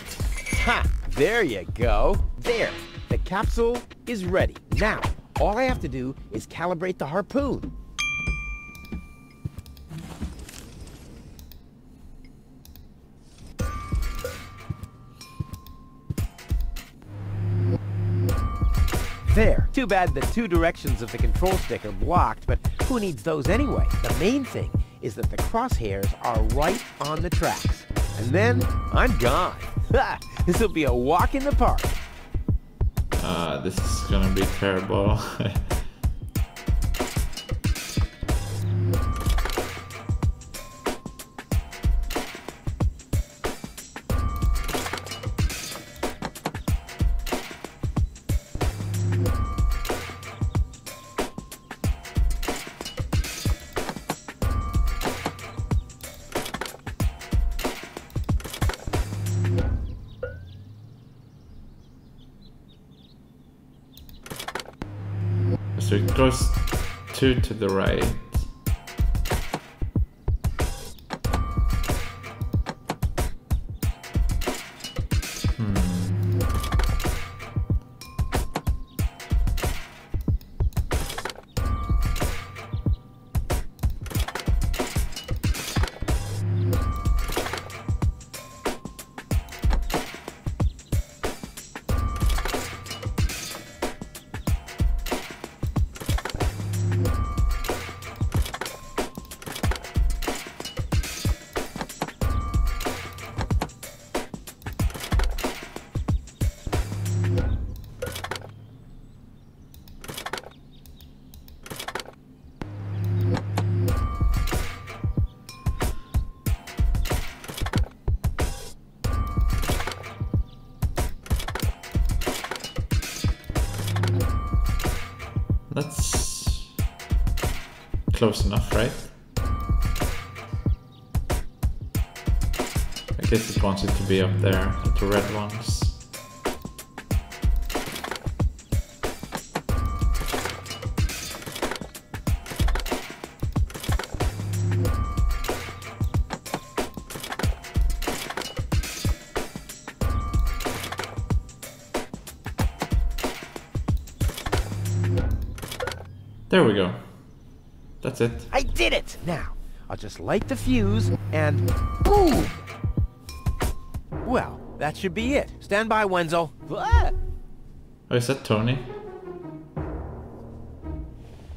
Ha! There you go. There. The capsule is ready. Now, all I have to do is calibrate the harpoon. There. Too bad the two directions of the control stick are blocked, but who needs those anyway? The main thing is that the crosshairs are right on the tracks. And then I'm gone. Ha! This'll be a walk in the park. This is gonna be terrible. So it goes 2 to the right. That's close enough, right? I guess it wants it to be up there, the red ones. There we go. That's it. I did it! Now, I'll just light the fuse and boom! Well, that should be it. Stand by, Wenzel. Ah! Oh, is that Tony?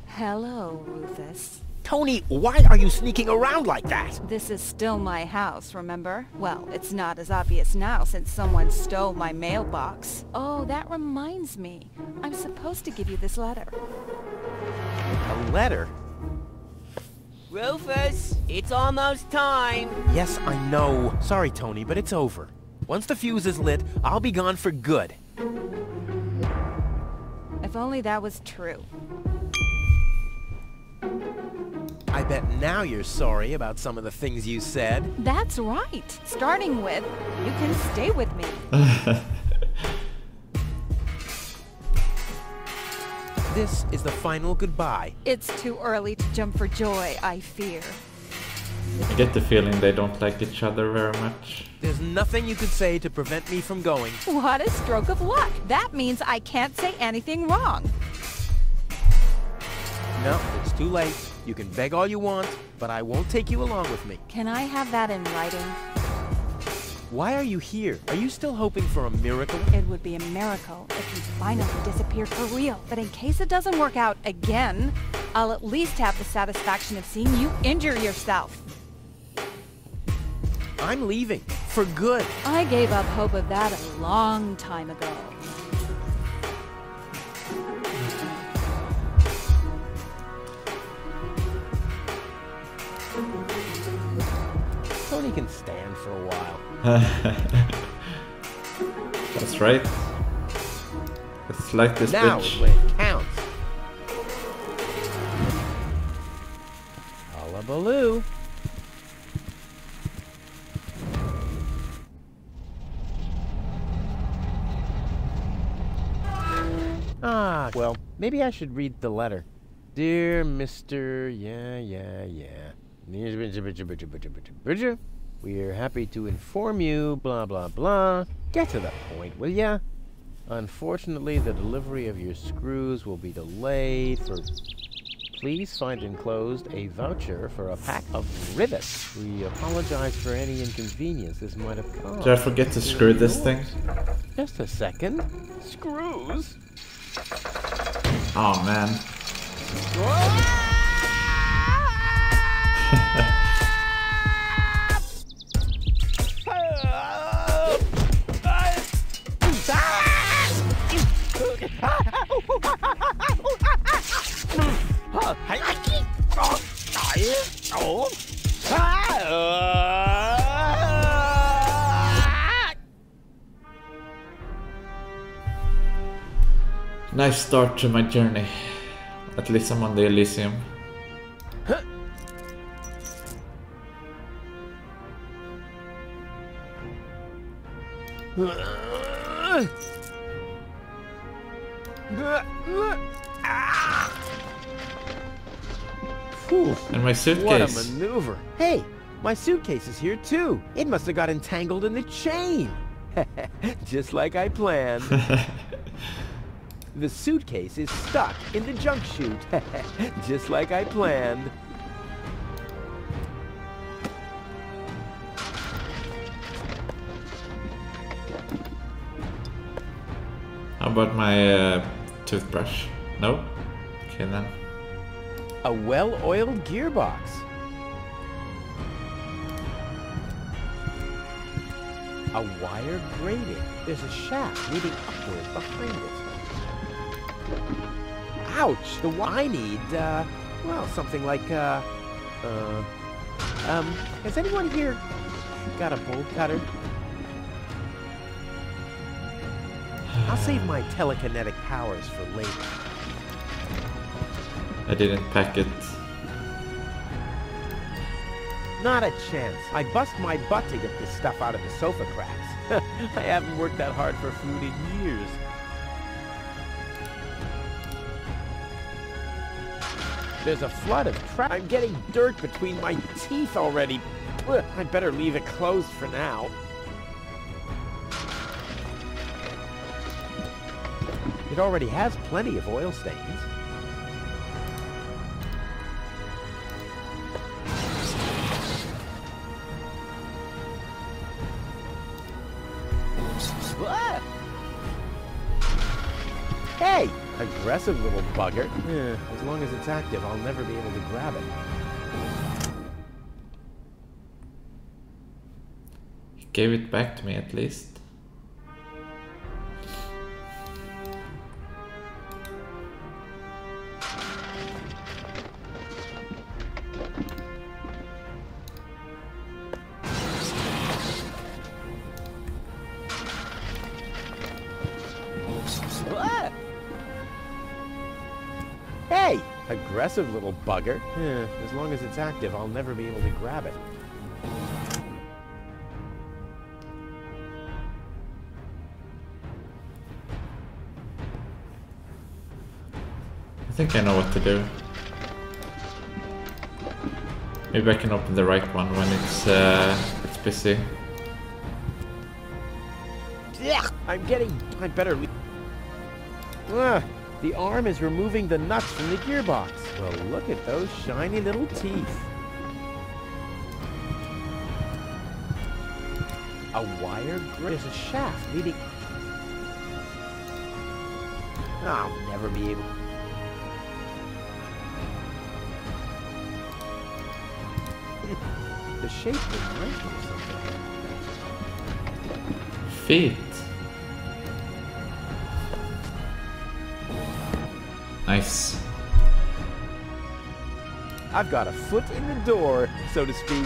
Hello, Rufus. Tony, why are you sneaking around like that? This is still my house, remember? Well, it's not as obvious now since someone stole my mailbox. Oh, that reminds me. I'm supposed to give you this letter. A letter? Rufus, it's almost time. Yes, I know. Sorry, Tony, but it's over. Once the fuse is lit, I'll be gone for good. If only that was true. I bet now you're sorry about some of the things you said. That's right. Starting with, you can stay with me. This is the final goodbye. It's too early to jump for joy, I fear. I get the feeling they don't like each other very much. There's nothing you could say to prevent me from going. What a stroke of luck. That means I can't say anything wrong. No, it's too late. You can beg all you want, but I won't take you along with me. Can I have that in writing? Why are you here? Are you still hoping for a miracle? It would be a miracle if you finally disappeared for real. But in case it doesn't work out again, I'll at least have the satisfaction of seeing you injure yourself. I'm leaving. For good. I gave up hope of that a long time ago. Tony can stand for a while. That's right. It's like this Now bitch. is when it counts. Hullabaloo. Ah, well, maybe I should read the letter. Dear Mr. Bridger, we are happy to inform you, blah, blah, blah. Get to the point, will ya? Unfortunately, the delivery of your screws will be delayed for... Please find enclosed a voucher for a pack of rivets. We apologize for any inconvenience this might have caused. Did I forget to screw this thing? Just a second. Screws? Oh man. Nice start to my journey. At least I'm on the Elysium. And my suitcase. What a maneuver. Hey, my suitcase is here too. It must have got entangled in the chain. Just like I planned. The suitcase is stuck in the junk chute. Just like I planned. How about my toothbrush? No? Okay then. A well-oiled gearbox. A wire grating. There's a shaft leading upward behind it. Ouch! The I need, well, something like, has anyone here got a bolt cutter? I'll save my telekinetic powers for later. I didn't pack it. Not a chance. I bust my butt to get this stuff out of the sofa cracks. I haven't worked that hard for food in years. There's a flood of trash. I'm getting dirt between my teeth already. Ugh, I'd better leave it closed for now. It already has plenty of oil stains. aggressive little bugger. As long as it's active, I'll never be able to grab it. He gave it back to me at least. Hey! Aggressive little bugger. As long as it's active, I'll never be able to grab it. I think I know what to do. Maybe I can open the right one when it's busy. Yeah, I better leave. The arm is removing the nuts from the gearbox. Well, look at those shiny little teeth. A wire grid is a shaft leading... I'll never be able... The shape reminds me of something. Feet. Nice. I've got a foot in the door, so to speak.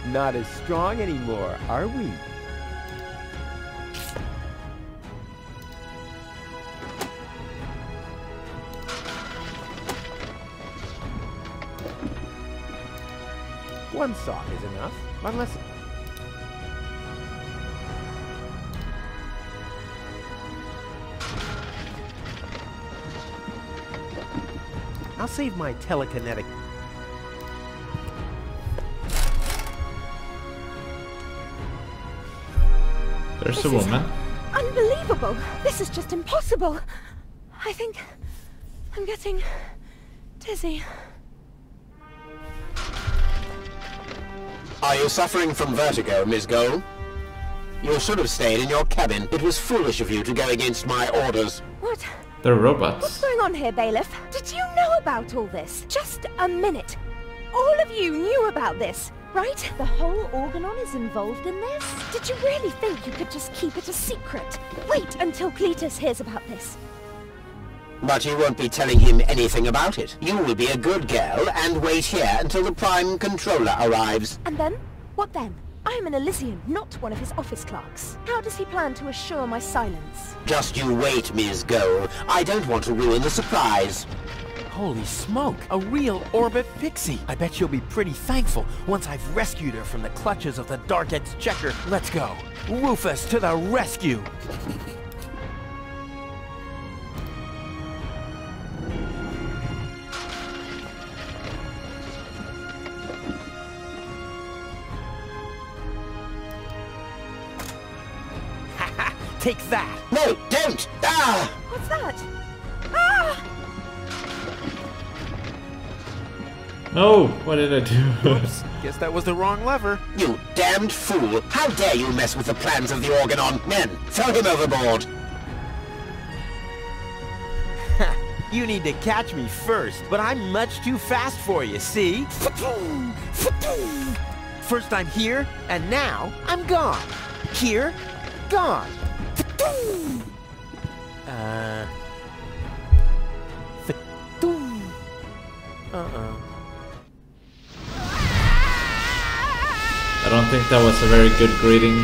Not as strong anymore, are we? One saw is enough, unless... I'll save my telekinetic... There's a woman. Unbelievable! This is just impossible! I think I'm getting dizzy. Are you suffering from vertigo, Miss Gold? You should have stayed in your cabin. It was foolish of you to go against my orders. What? They're robots. What's going on here, Bailiff? Did you know about all this? Just a minute. All of you knew about this, right? The whole Organon is involved in this? Did you really think you could just keep it a secret? Wait until Cletus hears about this. But you won't be telling him anything about it. You will be a good girl and wait here until the Prime Controller arrives. And then? What then? I'm an Elysian, not one of his office clerks. How does he plan to assure my silence? Just you wait, Ms. Gold. I don't want to ruin the surprise. Holy smoke! A real orbit pixie! I bet she'll be pretty thankful once I've rescued her from the clutches of the Dark Exchequer. Let's go! Rufus to the rescue! Take that! No, don't! Ah! What's that? Ah! No! What did I do? Oops, guess that was the wrong lever. You damned fool! How dare you mess with the plans of the Organon? Men, throw him overboard! You need to catch me first, but I'm much too fast for you, see? First I'm here, and now I'm gone. Here, gone. I don't think that was a very good greeting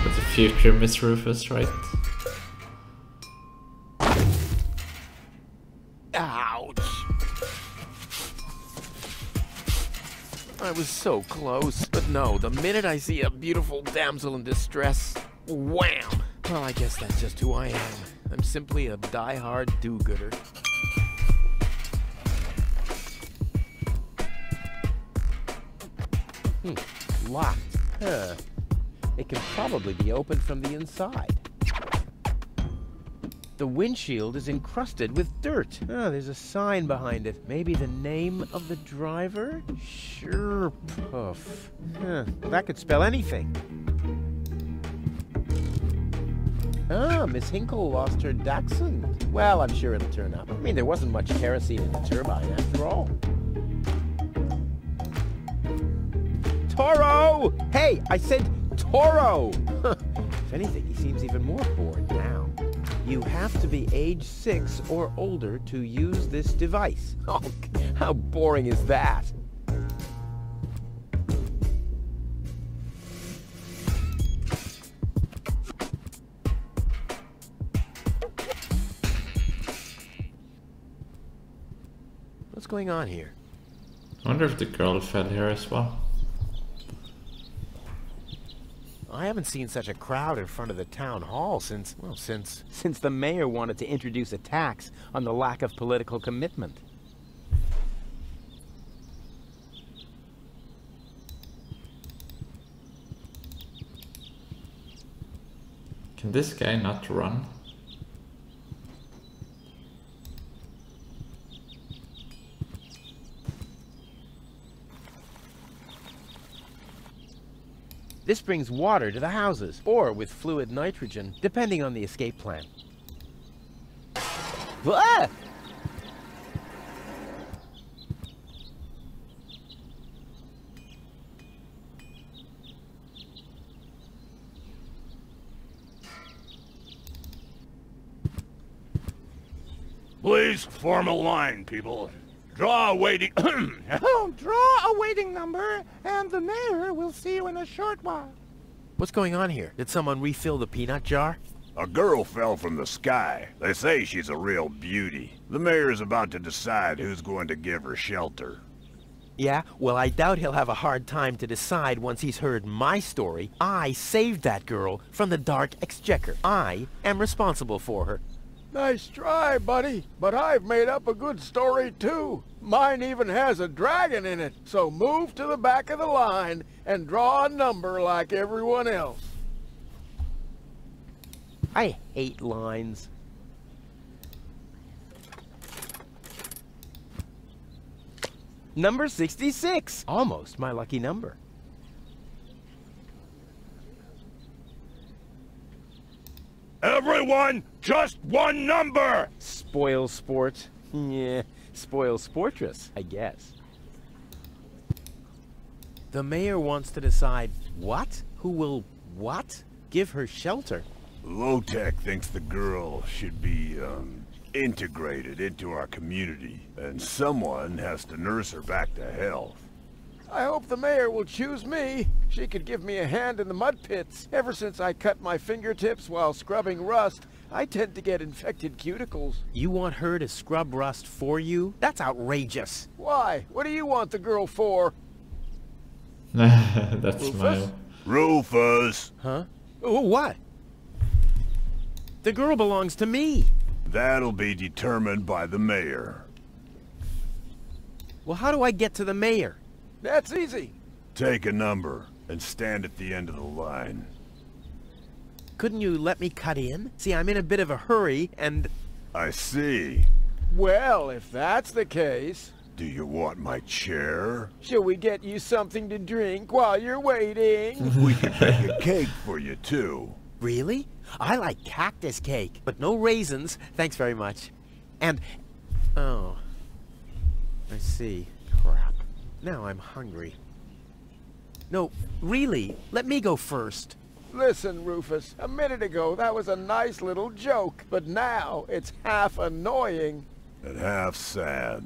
with the future Miss Rufus, right? Ouch! I was so close, but no, the minute I see a beautiful damsel in distress, wham! Well, I guess that's just who I am. I'm simply a die-hard do-gooder. Locked. It can probably be opened from the inside. The windshield is encrusted with dirt. Oh, there's a sign behind it. Maybe the name of the driver? Sure, Puff. Huh, that could spell anything. Ah, Miss Hinkle lost her Dachshund. Well, I'm sure it'll turn up. I mean, there wasn't much kerosene in the turbine after all. Toro! Hey, I said Toro! If anything, he seems even more bored now. You have to be age 6 or older to use this device. Oh, how boring is that? What's going on here? I wonder if the girl fell here as well. I haven't seen such a crowd in front of the town hall since the mayor wanted to introduce a tax on the lack of political commitment. Can this guy not run? This brings water to the houses, or with fluid nitrogen, depending on the escape plan. Ah! Please form a line, people. Draw a waiting... Oh, draw a waiting number, and the mayor will see you in a short while. What's going on here? Did someone refill the peanut jar? A girl fell from the sky. They say she's a real beauty. The mayor's about to decide who's going to give her shelter. Yeah? Well, I doubt he'll have a hard time to decide once he's heard my story. I saved that girl from the dark exchequer. I am responsible for her. Nice try, buddy. But I've made up a good story, too. Mine even has a dragon in it. So move to the back of the line and draw a number like everyone else. I hate lines. Number 66. Almost my lucky number. Everyone, just one number! Spoil sport. Yeah, spoil sportress, I guess. The mayor wants to decide what? Who will what? Give her shelter. Low-Tech thinks the girl should be, integrated into our community, and someone has to nurse her back to health. I hope the mayor will choose me. She could give me a hand in the mud pits. Ever since I cut my fingertips while scrubbing rust, I tend to get infected cuticles. You want her to scrub rust for you? That's outrageous. Why? What do you want the girl for? That Rufus? smile. Rufus! Huh? Oh, what? The girl belongs to me. That'll be determined by the mayor. Well, how do I get to the mayor? That's easy. Take a number and stand at the end of the line. Couldn't you let me cut in? See, I'm in a bit of a hurry, and... I see. Well, if that's the case... Do you want my chair? Shall we get you something to drink while you're waiting? We could bake a cake for you, too. Really? I like cactus cake, but no raisins. Thanks very much. And... oh. I see. Crap. Now I'm hungry. No, really, let me go first. Listen, Rufus, a minute ago that was a nice little joke, but now it's half annoying. And half sad.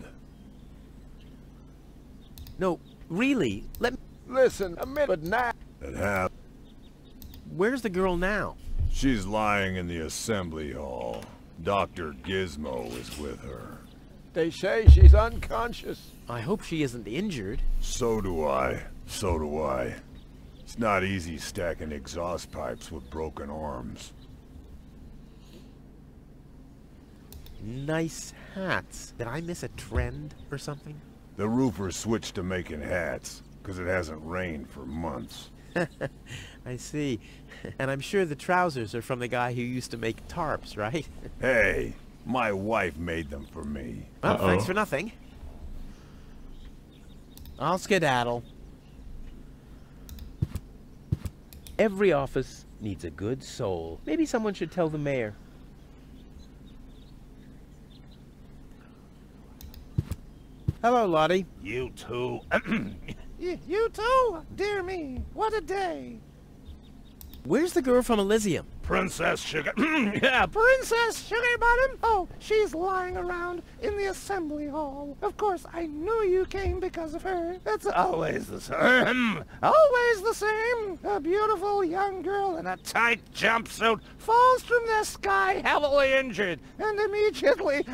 No, really, let me... Listen, a minute, but now... And half... Where's the girl now? She's lying in the assembly hall. Dr. Gizmo is with her. They say she's unconscious. I hope she isn't injured. So do I. So do I. It's not easy stacking exhaust pipes with broken arms. Nice hats. Did I miss a trend or something? The roofers switched to making hats, because it hasn't rained for months. I see. And I'm sure the trousers are from the guy who used to make tarps, right? Hey, my wife made them for me. Well, thanks for nothing. I'll skedaddle. Every office needs a good soul. Maybe someone should tell the mayor. Hello, Lottie. You too. You too? Dear me, what a day. Where's the girl from Elysium? Princess Sugar. Yeah, Princess Sugarbottom? Oh, she's lying around in the assembly hall. Of course, I knew you came because of her. That's always the same. Always the same. A beautiful young girl in a tight jumpsuit falls from the sky heavily injured, and immediately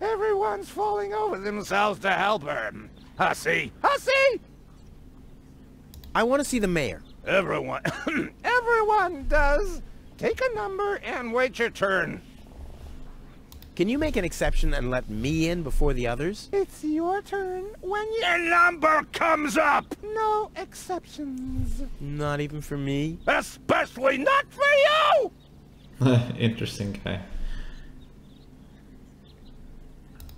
everyone's falling over themselves to help her. Hussy! Hussy! I want to see the mayor. Everyone. Everyone does. Take a number and wait your turn. Can you make an exception and let me in before the others? It's your turn when your number comes up. No exceptions. Not even for me? Especially not for you! Interesting guy.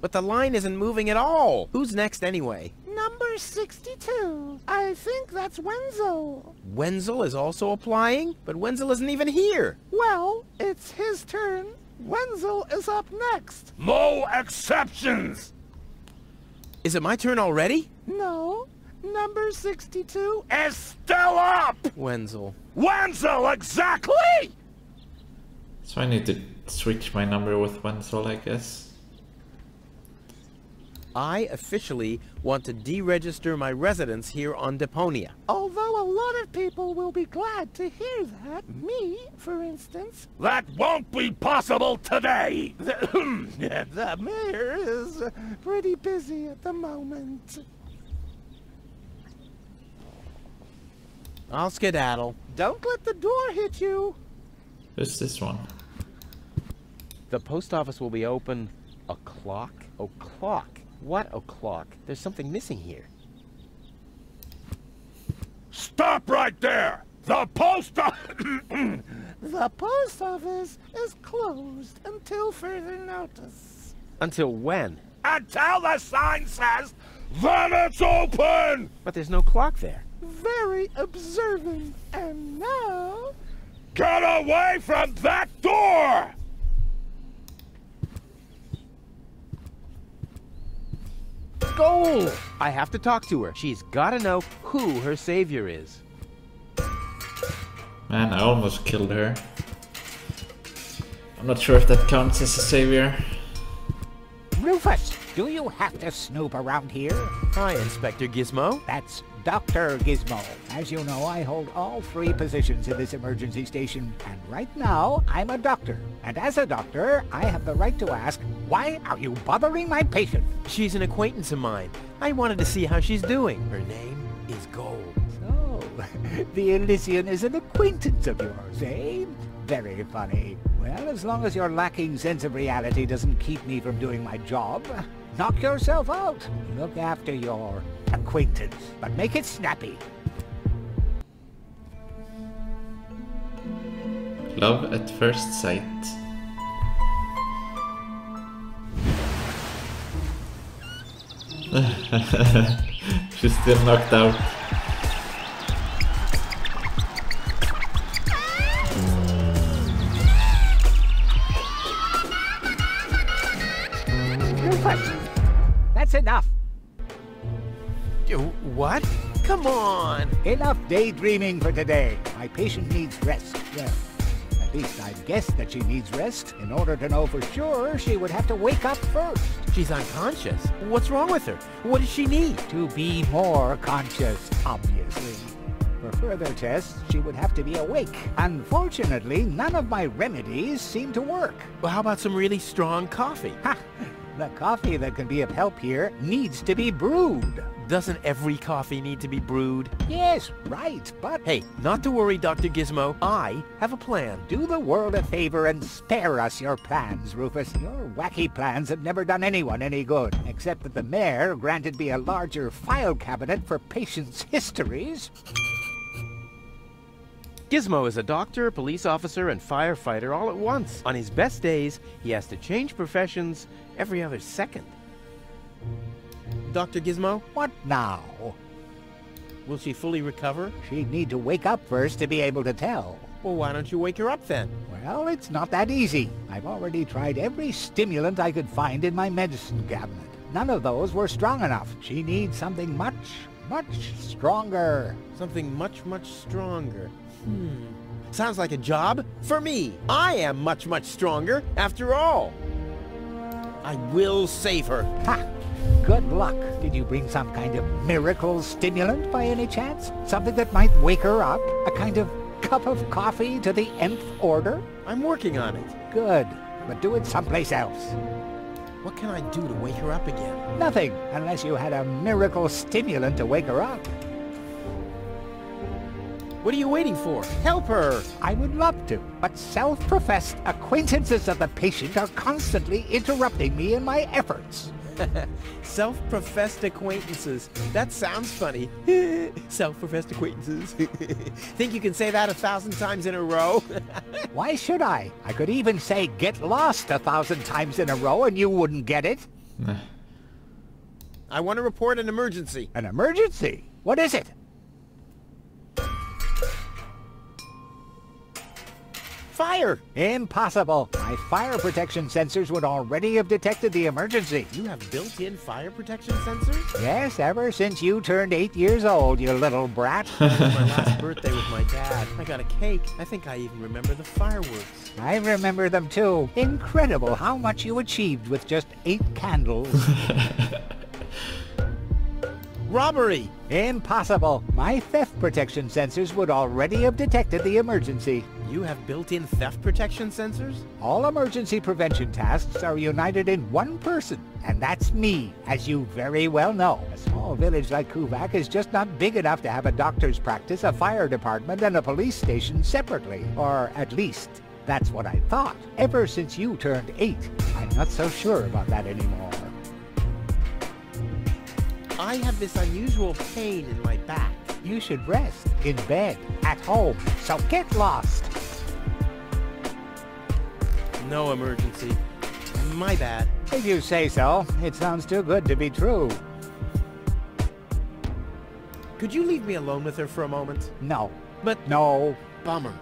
But the line isn't moving at all. Who's next anyway? Number 62. I think that's Wenzel. Wenzel is also applying? But Wenzel isn't even here. Well, it's his turn. Wenzel is up next. No exceptions! Is it my turn already? No. Number 62 is still up! Wenzel. Wenzel, exactly! So I need to switch my number with Wenzel, I guess. I officially want to deregister my residence here on Deponia. Although a lot of people will be glad to hear that. Me, for instance. That won't be possible today! The mayor is pretty busy at the moment. I'll skedaddle. Don't let the door hit you. Who's this one? The post office will be open o'clock? O'clock? What o'clock? There's something missing here. Stop right there! The post The post office is closed until further notice. Until when? Until the sign says, then it's open! But there's no clock there. Very observant. And now... Get away from that door! Goal! I have to talk to her. She's gotta know who her savior is. Man, I almost killed her. I'm not sure if that counts as a savior. Rufus, do you have to snoop around here? Hi, Inspector Gizmo. That's Dr. Gizmo. As you know, I hold all 3 positions in this emergency station, and right now, I'm a doctor. And as a doctor, I have the right to ask, why are you bothering my patient? She's an acquaintance of mine. I wanted to see how she's doing. Her name is Gold. So, the Elysian is an acquaintance of yours, eh? Very funny. Well, as long as your lacking sense of reality doesn't keep me from doing my job, knock yourself out. Look after your acquaintance, but make it snappy. Love at first sight. She's still knocked out. That's enough. What? Come on! Enough daydreaming for today. My patient needs rest. Well, at least I'd guess that she needs rest. In order to know for sure, she would have to wake up first. She's unconscious. What's wrong with her? What does she need? To be more conscious, obviously. For further tests, she would have to be awake. Unfortunately, none of my remedies seem to work. Well, how about some really strong coffee? Ha! The coffee that can be of help here needs to be brewed. Doesn't every coffee need to be brewed? Yes, right, but... Hey, not to worry, Dr. Gizmo. I have a plan. Do the world a favor and spare us your plans, Rufus. Your wacky plans have never done anyone any good, except that the mayor granted me a larger file cabinet for patients' histories. Gizmo is a doctor, police officer, and firefighter all at once. On his best days, he has to change professions every other second. Dr. Gizmo? What now? Will she fully recover? She'd need to wake up first to be able to tell. Well, why don't you wake her up then? Well, it's not that easy. I've already tried every stimulant I could find in my medicine cabinet. None of those were strong enough. She needs something much stronger. Something much stronger. Sounds like a job for me. I am much stronger after all. I will save her. Ha! Good luck. Did you bring some kind of miracle stimulant by any chance? Something that might wake her up? A kind of cup of coffee to the nth order? I'm working on it. Good, but do it someplace else. What can I do to wake her up again? Nothing, unless you had a miracle stimulant to wake her up. What are you waiting for? Help her! I would love to, but self-professed acquaintances of the patient are constantly interrupting me in my efforts. Self-professed acquaintances. That sounds funny. Self-professed acquaintances. Think you can say that 1,000 times in a row? Why should I? I could even say get lost 1,000 times in a row and you wouldn't get it. I want to report an emergency. An emergency? What is it? Fire! Impossible. My fire protection sensors would already have detected the emergency. You have built-in fire protection sensors? Yes, ever since you turned 8 years old, you little brat. It was my last birthday with my dad. I got a cake. I think I even remember the fireworks. I remember them too. Incredible how much you achieved with just 8 candles. Robbery! Impossible. My theft protection sensors would already have detected the emergency. You have built-in theft protection sensors? All emergency prevention tasks are united in one person, and that's me, as you very well know. A small village like Kuvak is just not big enough to have a doctor's practice, a fire department, and a police station separately. Or at least, that's what I thought. Ever since you turned 8, I'm not so sure about that anymore. I have this unusual pain in my back. You should rest in bed, at home, so get lost. No emergency. My bad. If you say so. It sounds too good to be true. Could you leave me alone with her for a moment? No. But... No. Bummer.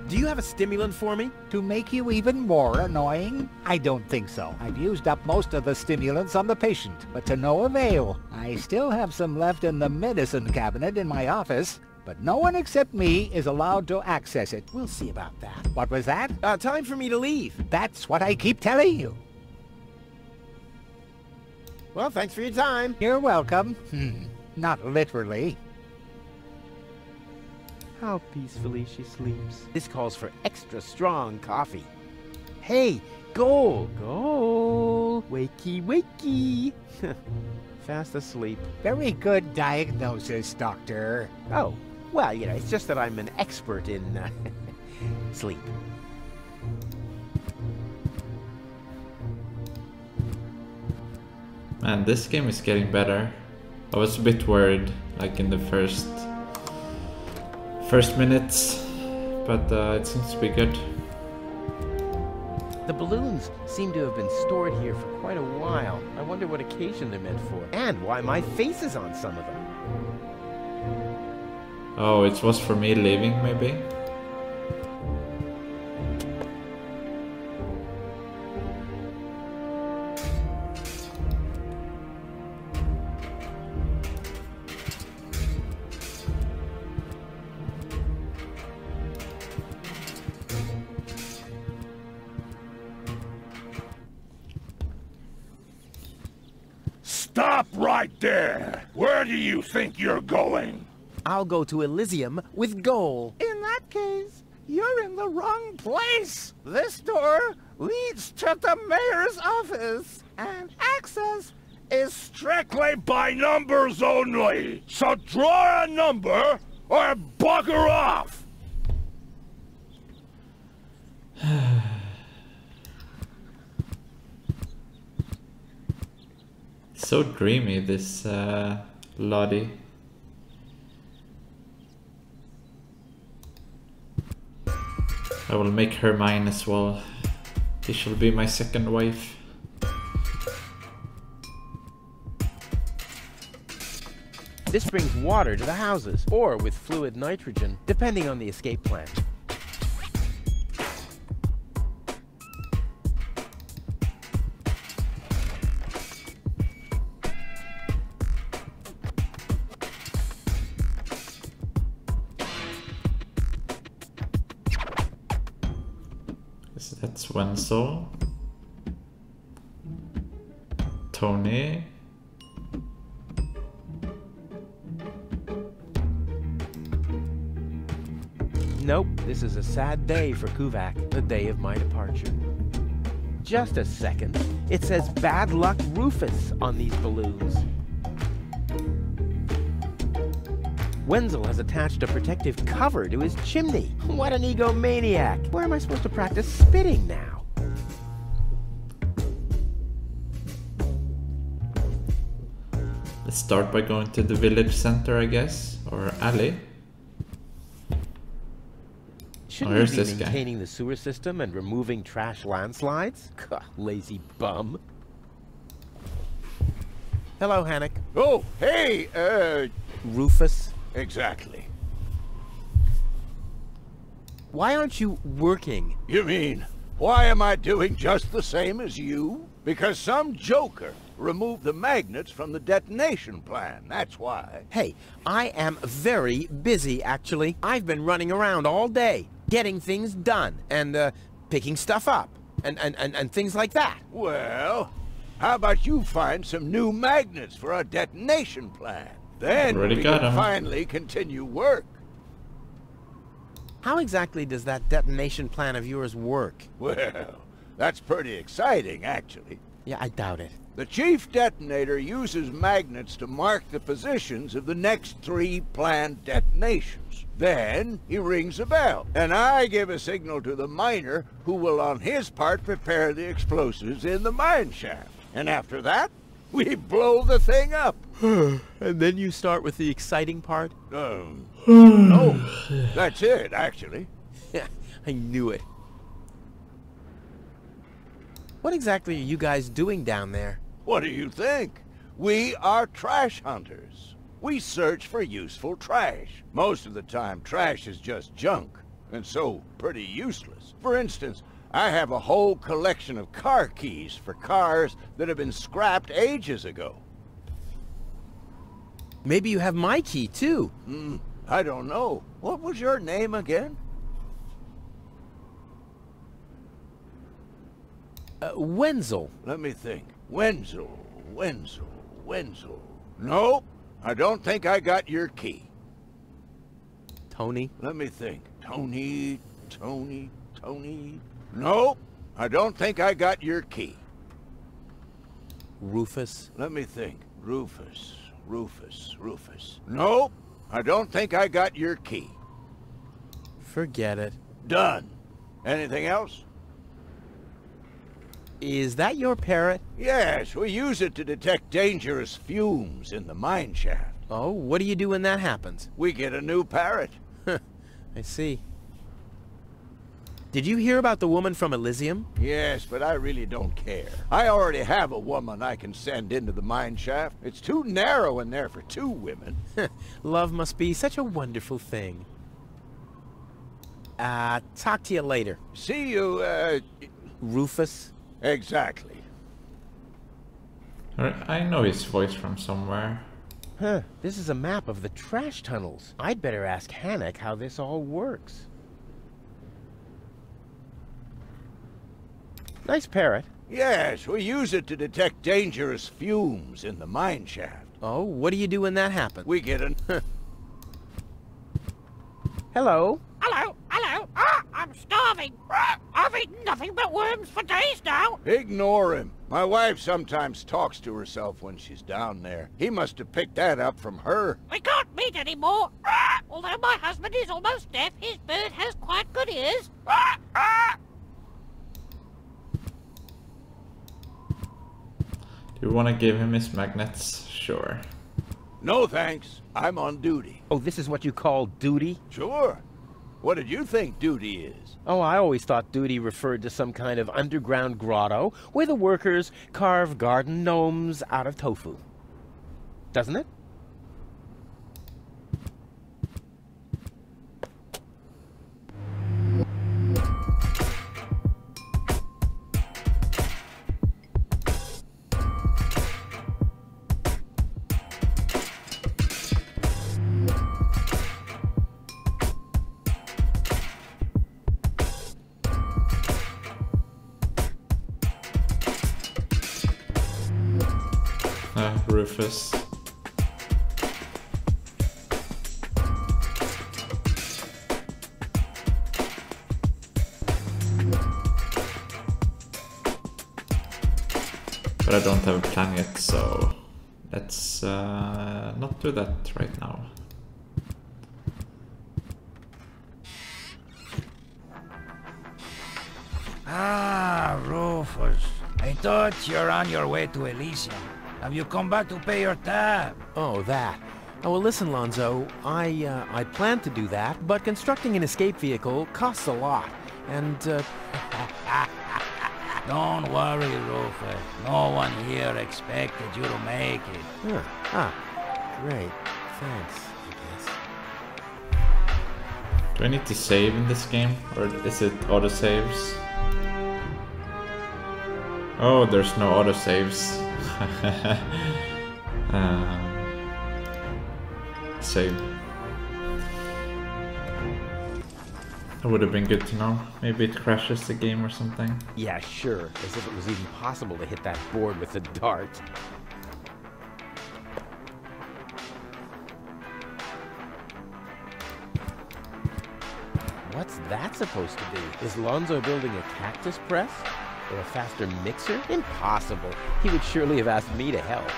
Do you have a stimulant for me? To make you even more annoying? I don't think so. I've used up most of the stimulants on the patient, but to no avail. I still have some left in the medicine cabinet in my office, but no one except me is allowed to access it. We'll see about that. What was that? Time for me to leave. That's what I keep telling you. Well, thanks for your time. You're welcome. Not literally. How peacefully she sleeps. This calls for extra strong coffee. Hey, Goal! Goal! Wakey, wakey! Fast asleep. Very good diagnosis, Doctor. Oh, well, you know, it's just that I'm an expert in sleep. Man, this game is getting better. I was a bit worried, like in the first minutes, but it seems to be good. The balloons seem to have been stored here for quite a while. I wonder what occasion they're meant for, and why my face is on some of them. Oh, it was for me leaving, maybe? Stop right there! Where do you think you're going? I'll go to Elysium with Goal. In that case, you're in the wrong place. This door leads to the mayor's office, and access is Strictly by numbers only! So draw a number or bugger off! So dreamy, this Lottie. I will make her mine as well. She shall be my second wife. This brings water to the houses, or with fluid nitrogen, depending on the escape plan. So that's Wenzel. Tony. Nope, this is a sad day for Kuvak, the day of my departure. Just a second. It says bad luck Rufus on these balloons. Wenzel has attached a protective cover to his chimney. What an egomaniac. Where am I supposed to practice spitting now? Let's start by going to the village center, I guess, or alley. Shouldn't we be maintaining the sewer system and removing trash landslides? Gah, lazy bum. Hello, Hannock. Oh, hey, Rufus. Exactly. Why aren't you working? You mean, why am I doing just the same as you? Because some joker removed the magnets from the detonation plan, that's why. Hey, I am very busy, actually. I've been running around all day, getting things done, and, picking stuff up, and things like that. Well, how about you find some new magnets for our detonation plan? Then we can finally continue work. How exactly does that detonation plan of yours work? Well, that's pretty exciting, actually. Yeah, I doubt it. The chief detonator uses magnets to mark the positions of the next 3 planned detonations. Then he rings a bell, and I give a signal to the miner who will on his part prepare the explosives in the mine shaft. And after that, we blow the thing up. And then you start with the exciting part? Oh, that's it, actually. I knew it. What exactly are you guys doing down there? What do you think? We are trash hunters. We search for useful trash. Most of the time, trash is just junk, and so pretty useless. For instance, I have a whole collection of car keys for cars that have been scrapped ages ago. Maybe you have my key, too. I don't know. What was your name again? Wenzel. Let me think. Wenzel. Nope. I don't think I got your key. Tony? Let me think. Tony. Nope. I don't think I got your key. Rufus? Let me think. Rufus. Nope. I don't think I got your key. Forget it. Done. Anything else? Is that your parrot? Yes, we use it to detect dangerous fumes in the mine shaft. Oh, what do you do when that happens? We get a new parrot. I see. Did you hear about the woman from Elysium? Yes, but I really don't care. I already have a woman I can send into the mine shaft. It's too narrow in there for 2 women. Love must be such a wonderful thing. Talk to you later. See you, Rufus? Exactly. I know his voice from somewhere. Huh, this is a map of the trash tunnels. I'd better ask Hannock how this all works. Nice parrot. Yes, we use it to detect dangerous fumes in the mine shaft. Oh, what do you do when that happens? We get an... Hello? Hello. I'm starving. I've eaten nothing but worms for days now. Ignore him. My wife sometimes talks to herself when she's down there. He must have picked that up from her. We can't meet anymore. Although my husband is almost deaf, his bird has quite good ears. Do you want to give him his magnets? Sure. No thanks. I'm on duty. Oh, this is what you call duty? Sure. What did you think duty is? Oh, I always thought duty referred to some kind of underground grotto where the workers carve garden gnomes out of tofu. Doesn't it? Rufus. But I don't have a plan yet, so let's not do that right now. Ah, Rufus. I thought you're on your way to Elysium. Have you come back to pay your tab? Oh, that. Oh, well, listen, Lonzo. I planned to do that, but constructing an escape vehicle costs a lot. And, Don't worry, Rufus. No one here expected you to make it. Great. Thanks, I guess. Do I need to save in this game, or is it autosaves? Oh, there's no autosaves. Save. That would have been good to know. Maybe it crashes the game or something. Yeah, sure. As if it was even possible to hit that board with a dart. What's that supposed to be? Is Lonzo building a cactus press? Or a faster mixer? Impossible. He would surely have asked me to help.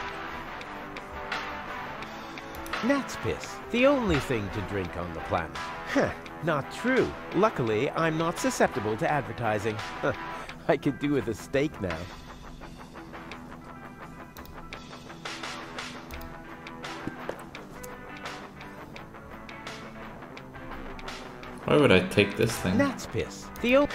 Gnat's piss. The only thing to drink on the planet. Huh. Not true. Luckily, I'm not susceptible to advertising. I could do with a steak now. Why would I take this thing? Gnat's piss. The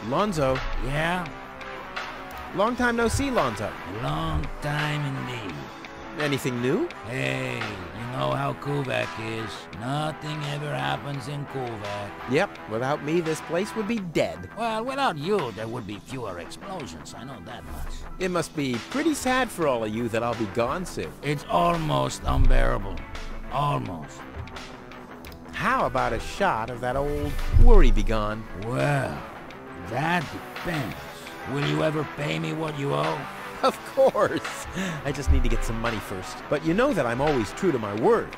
Lonzo. Yeah? Long time no see, Lonzo. Long time indeed. Anything new? Hey, you know how Kuvak is. Nothing ever happens in Kuvak. Yep, without me this place would be dead. Well, without you there would be fewer explosions, I know that much. It must be pretty sad for all of you that I'll be gone soon. It's almost unbearable. Almost. How about a shot of that old worry begone? Well, that depends. Will you ever pay me what you owe? Of course. I just need to get some money first. But you know that I'm always true to my word.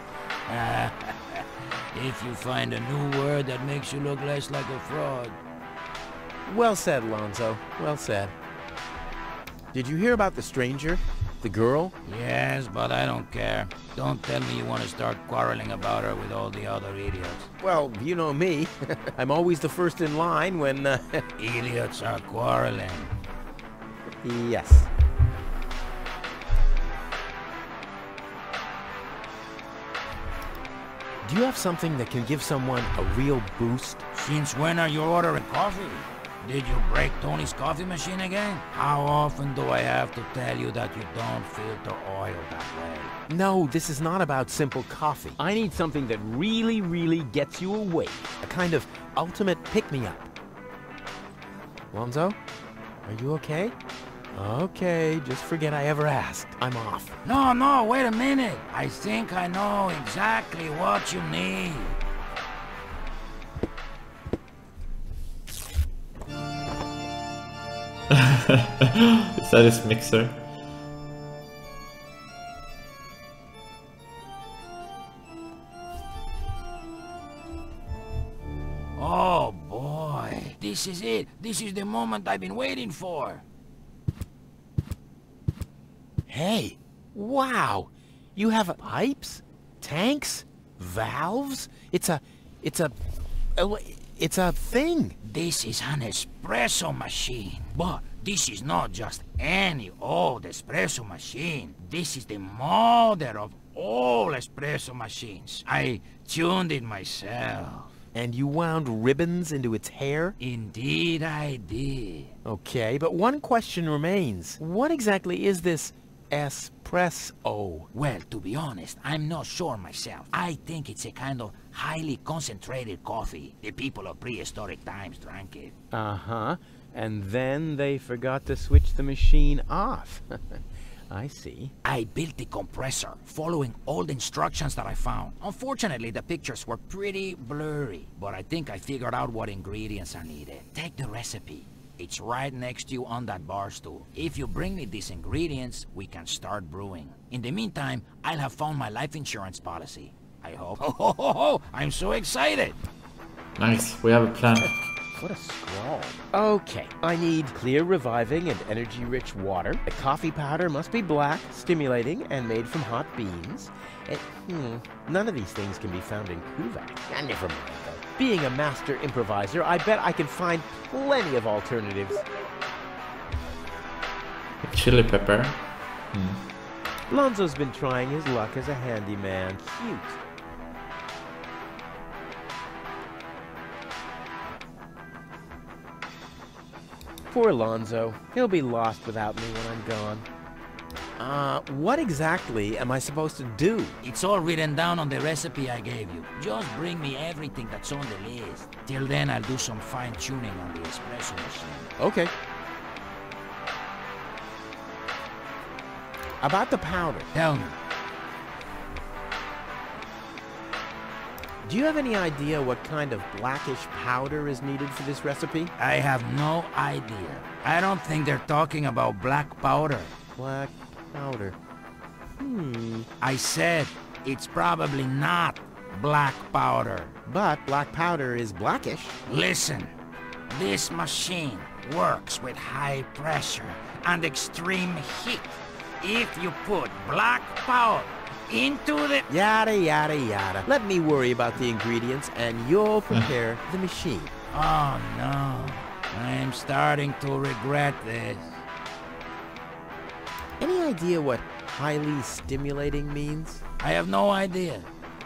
If you find a new word that makes you look less like a fraud. Well said, Lonzo. Well said. Did you hear about the stranger? The girl? Yes, but I don't care. Don't tell me you want to start quarreling about her with all the other idiots. Well, you know me. I'm always the first in line when... Idiots are quarreling. Yes. Do you have something that can give someone a real boost? Since when are you ordering coffee? Did you break Tony's coffee machine again? How often do I have to tell you that you don't filter oil that way? No, this is not about simple coffee. I need something that really, really gets you awake. A kind of ultimate pick-me-up. Lonzo, are you okay? Okay, just forget I ever asked. I'm off. No, wait a minute. I think I know exactly what you need. Is that his mixer? Oh boy, this is it. This is the moment I've been waiting for. Hey, wow! You have pipes, tanks, valves. It's a thing. This is an espresso machine. But This is not just any old espresso machine. This is the mother of all espresso machines. I tuned it myself. And you wound ribbons into its hair? Indeed I did. Okay, but one question remains. What exactly is this espresso? Well, to be honest, I'm not sure myself. I think it's a kind of highly concentrated coffee. The people of prehistoric times drank it. Uh-huh. And then they forgot to switch the machine off. I see. I built the compressor, following all the instructions that I found. Unfortunately, the pictures were pretty blurry, but I think I figured out what ingredients are needed. Take the recipe. It's right next to you on that bar stool. If you bring me these ingredients, we can start brewing. In the meantime, I'll have found my life insurance policy. I hope. Oh, I'm so excited! Nice, we have a plan. What a scrawl. Okay, I need clear, reviving, and energy-rich water. The coffee powder must be black, stimulating, and made from hot beans. None of these things can be found in Kuvak. Never mind, though. Being a master improviser, I bet I can find plenty of alternatives. A chili pepper. Lonzo's been trying his luck as a handyman. Cute. Poor Lonzo. He'll be lost without me when I'm gone. What exactly am I supposed to do? It's all written down on the recipe I gave you. Just bring me everything that's on the list. Till then, I'll do some fine-tuning on the espresso machine. Okay. About the powder. Tell me. Do you have any idea what kind of blackish powder is needed for this recipe? I have no idea. I don't think they're talking about black powder. Black powder. I said it's probably not black powder. But black powder is blackish. Listen, this machine works with high pressure and extreme heat. If you put black powder into the... Yada, yada, yada. Let me worry about the ingredients and you'll prepare the machine. Oh, no. I'm starting to regret this. Any idea what highly stimulating means? I have no idea.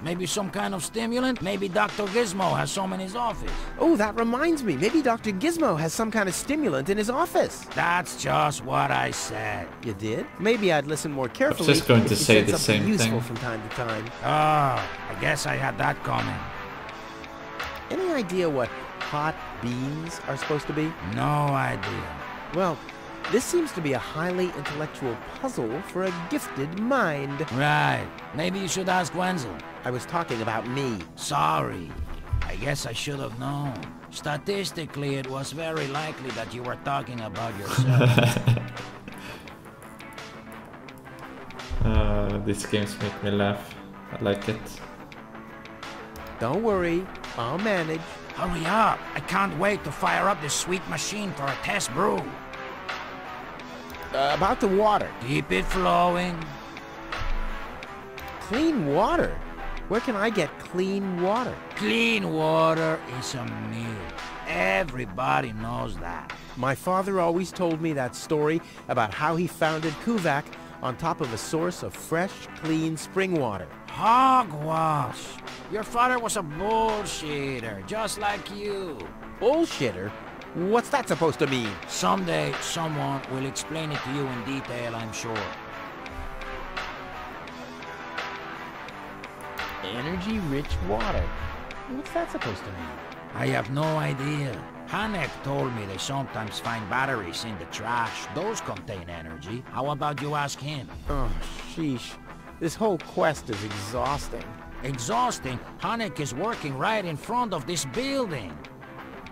Maybe some kind of stimulant? Maybe Dr. Gizmo has some in his office. Oh, that reminds me. Maybe Dr. Gizmo has some kind of stimulant in his office. That's just what I said. You did? Maybe I'd listen more carefully. I was just going to say the same thing. Useful from time to time. Oh, I guess I had that coming. Any idea what hot beans are supposed to be? No idea. Well, this seems to be a highly intellectual puzzle for a gifted mind. Right. Maybe you should ask Wenzel. I was talking about me. Sorry. I guess I should have known. Statistically, it was very likely that you were talking about yourself. These games make me laugh. I like it. Don't worry, I'll manage. Hurry up! I can't wait to fire up this sweet machine for a test brew. About the water. Keep it flowing. Clean water? Where can I get clean water? Clean water is a myth. Everybody knows that. My father always told me that story about how he founded Kuvak on top of a source of fresh, clean spring water. Hogwash! Your father was a bullshitter, just like you. Bullshitter? What's that supposed to mean? Someday, someone will explain it to you in detail, I'm sure. Energy-rich water. What's that supposed to mean? I have no idea. Hanek told me they sometimes find batteries in the trash. Those contain energy. How about you ask him? Oh, sheesh. This whole quest is exhausting. Exhausting? Hanek is working right in front of this building.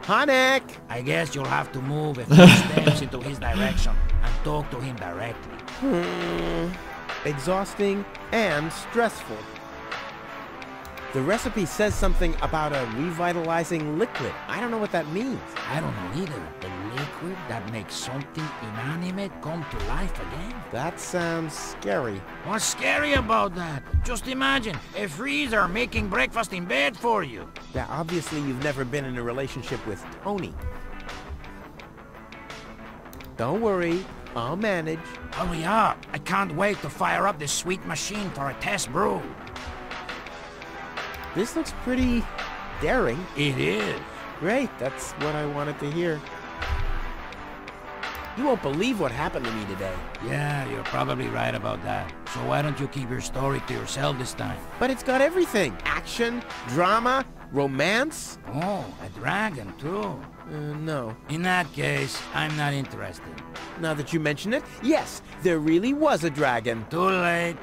Hanek! I guess you'll have to move a few steps into his direction and talk to him directly. Exhausting and stressful. The recipe says something about a revitalizing liquid. I don't know what that means. I don't know either. A liquid that makes something inanimate come to life again? That sounds scary. What's scary about that? Just imagine, a freezer making breakfast in bed for you. Yeah, obviously you've never been in a relationship with Tony. Don't worry, I'll manage. Hurry up. I can't wait to fire up this sweet machine for a test brew. This looks pretty daring. It is. Great, that's what I wanted to hear. You won't believe what happened to me today. Yeah, you're probably right about that. So why don't you keep your story to yourself this time? But it's got everything. Action, drama, romance. Oh, a dragon too. No. In that case, I'm not interested. Now that you mention it, yes, there really was a dragon. Too late.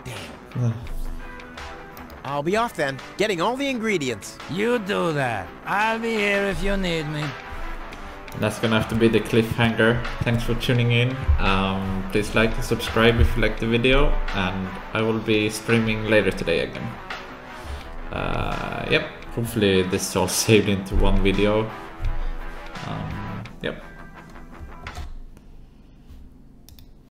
I'll be off then, getting all the ingredients. You do that. I'll be here if you need me. That's gonna have to be the cliffhanger. Thanks for tuning in. Please like and subscribe if you liked the video, and I will be streaming later today again. Yep, hopefully this is all saved into one video.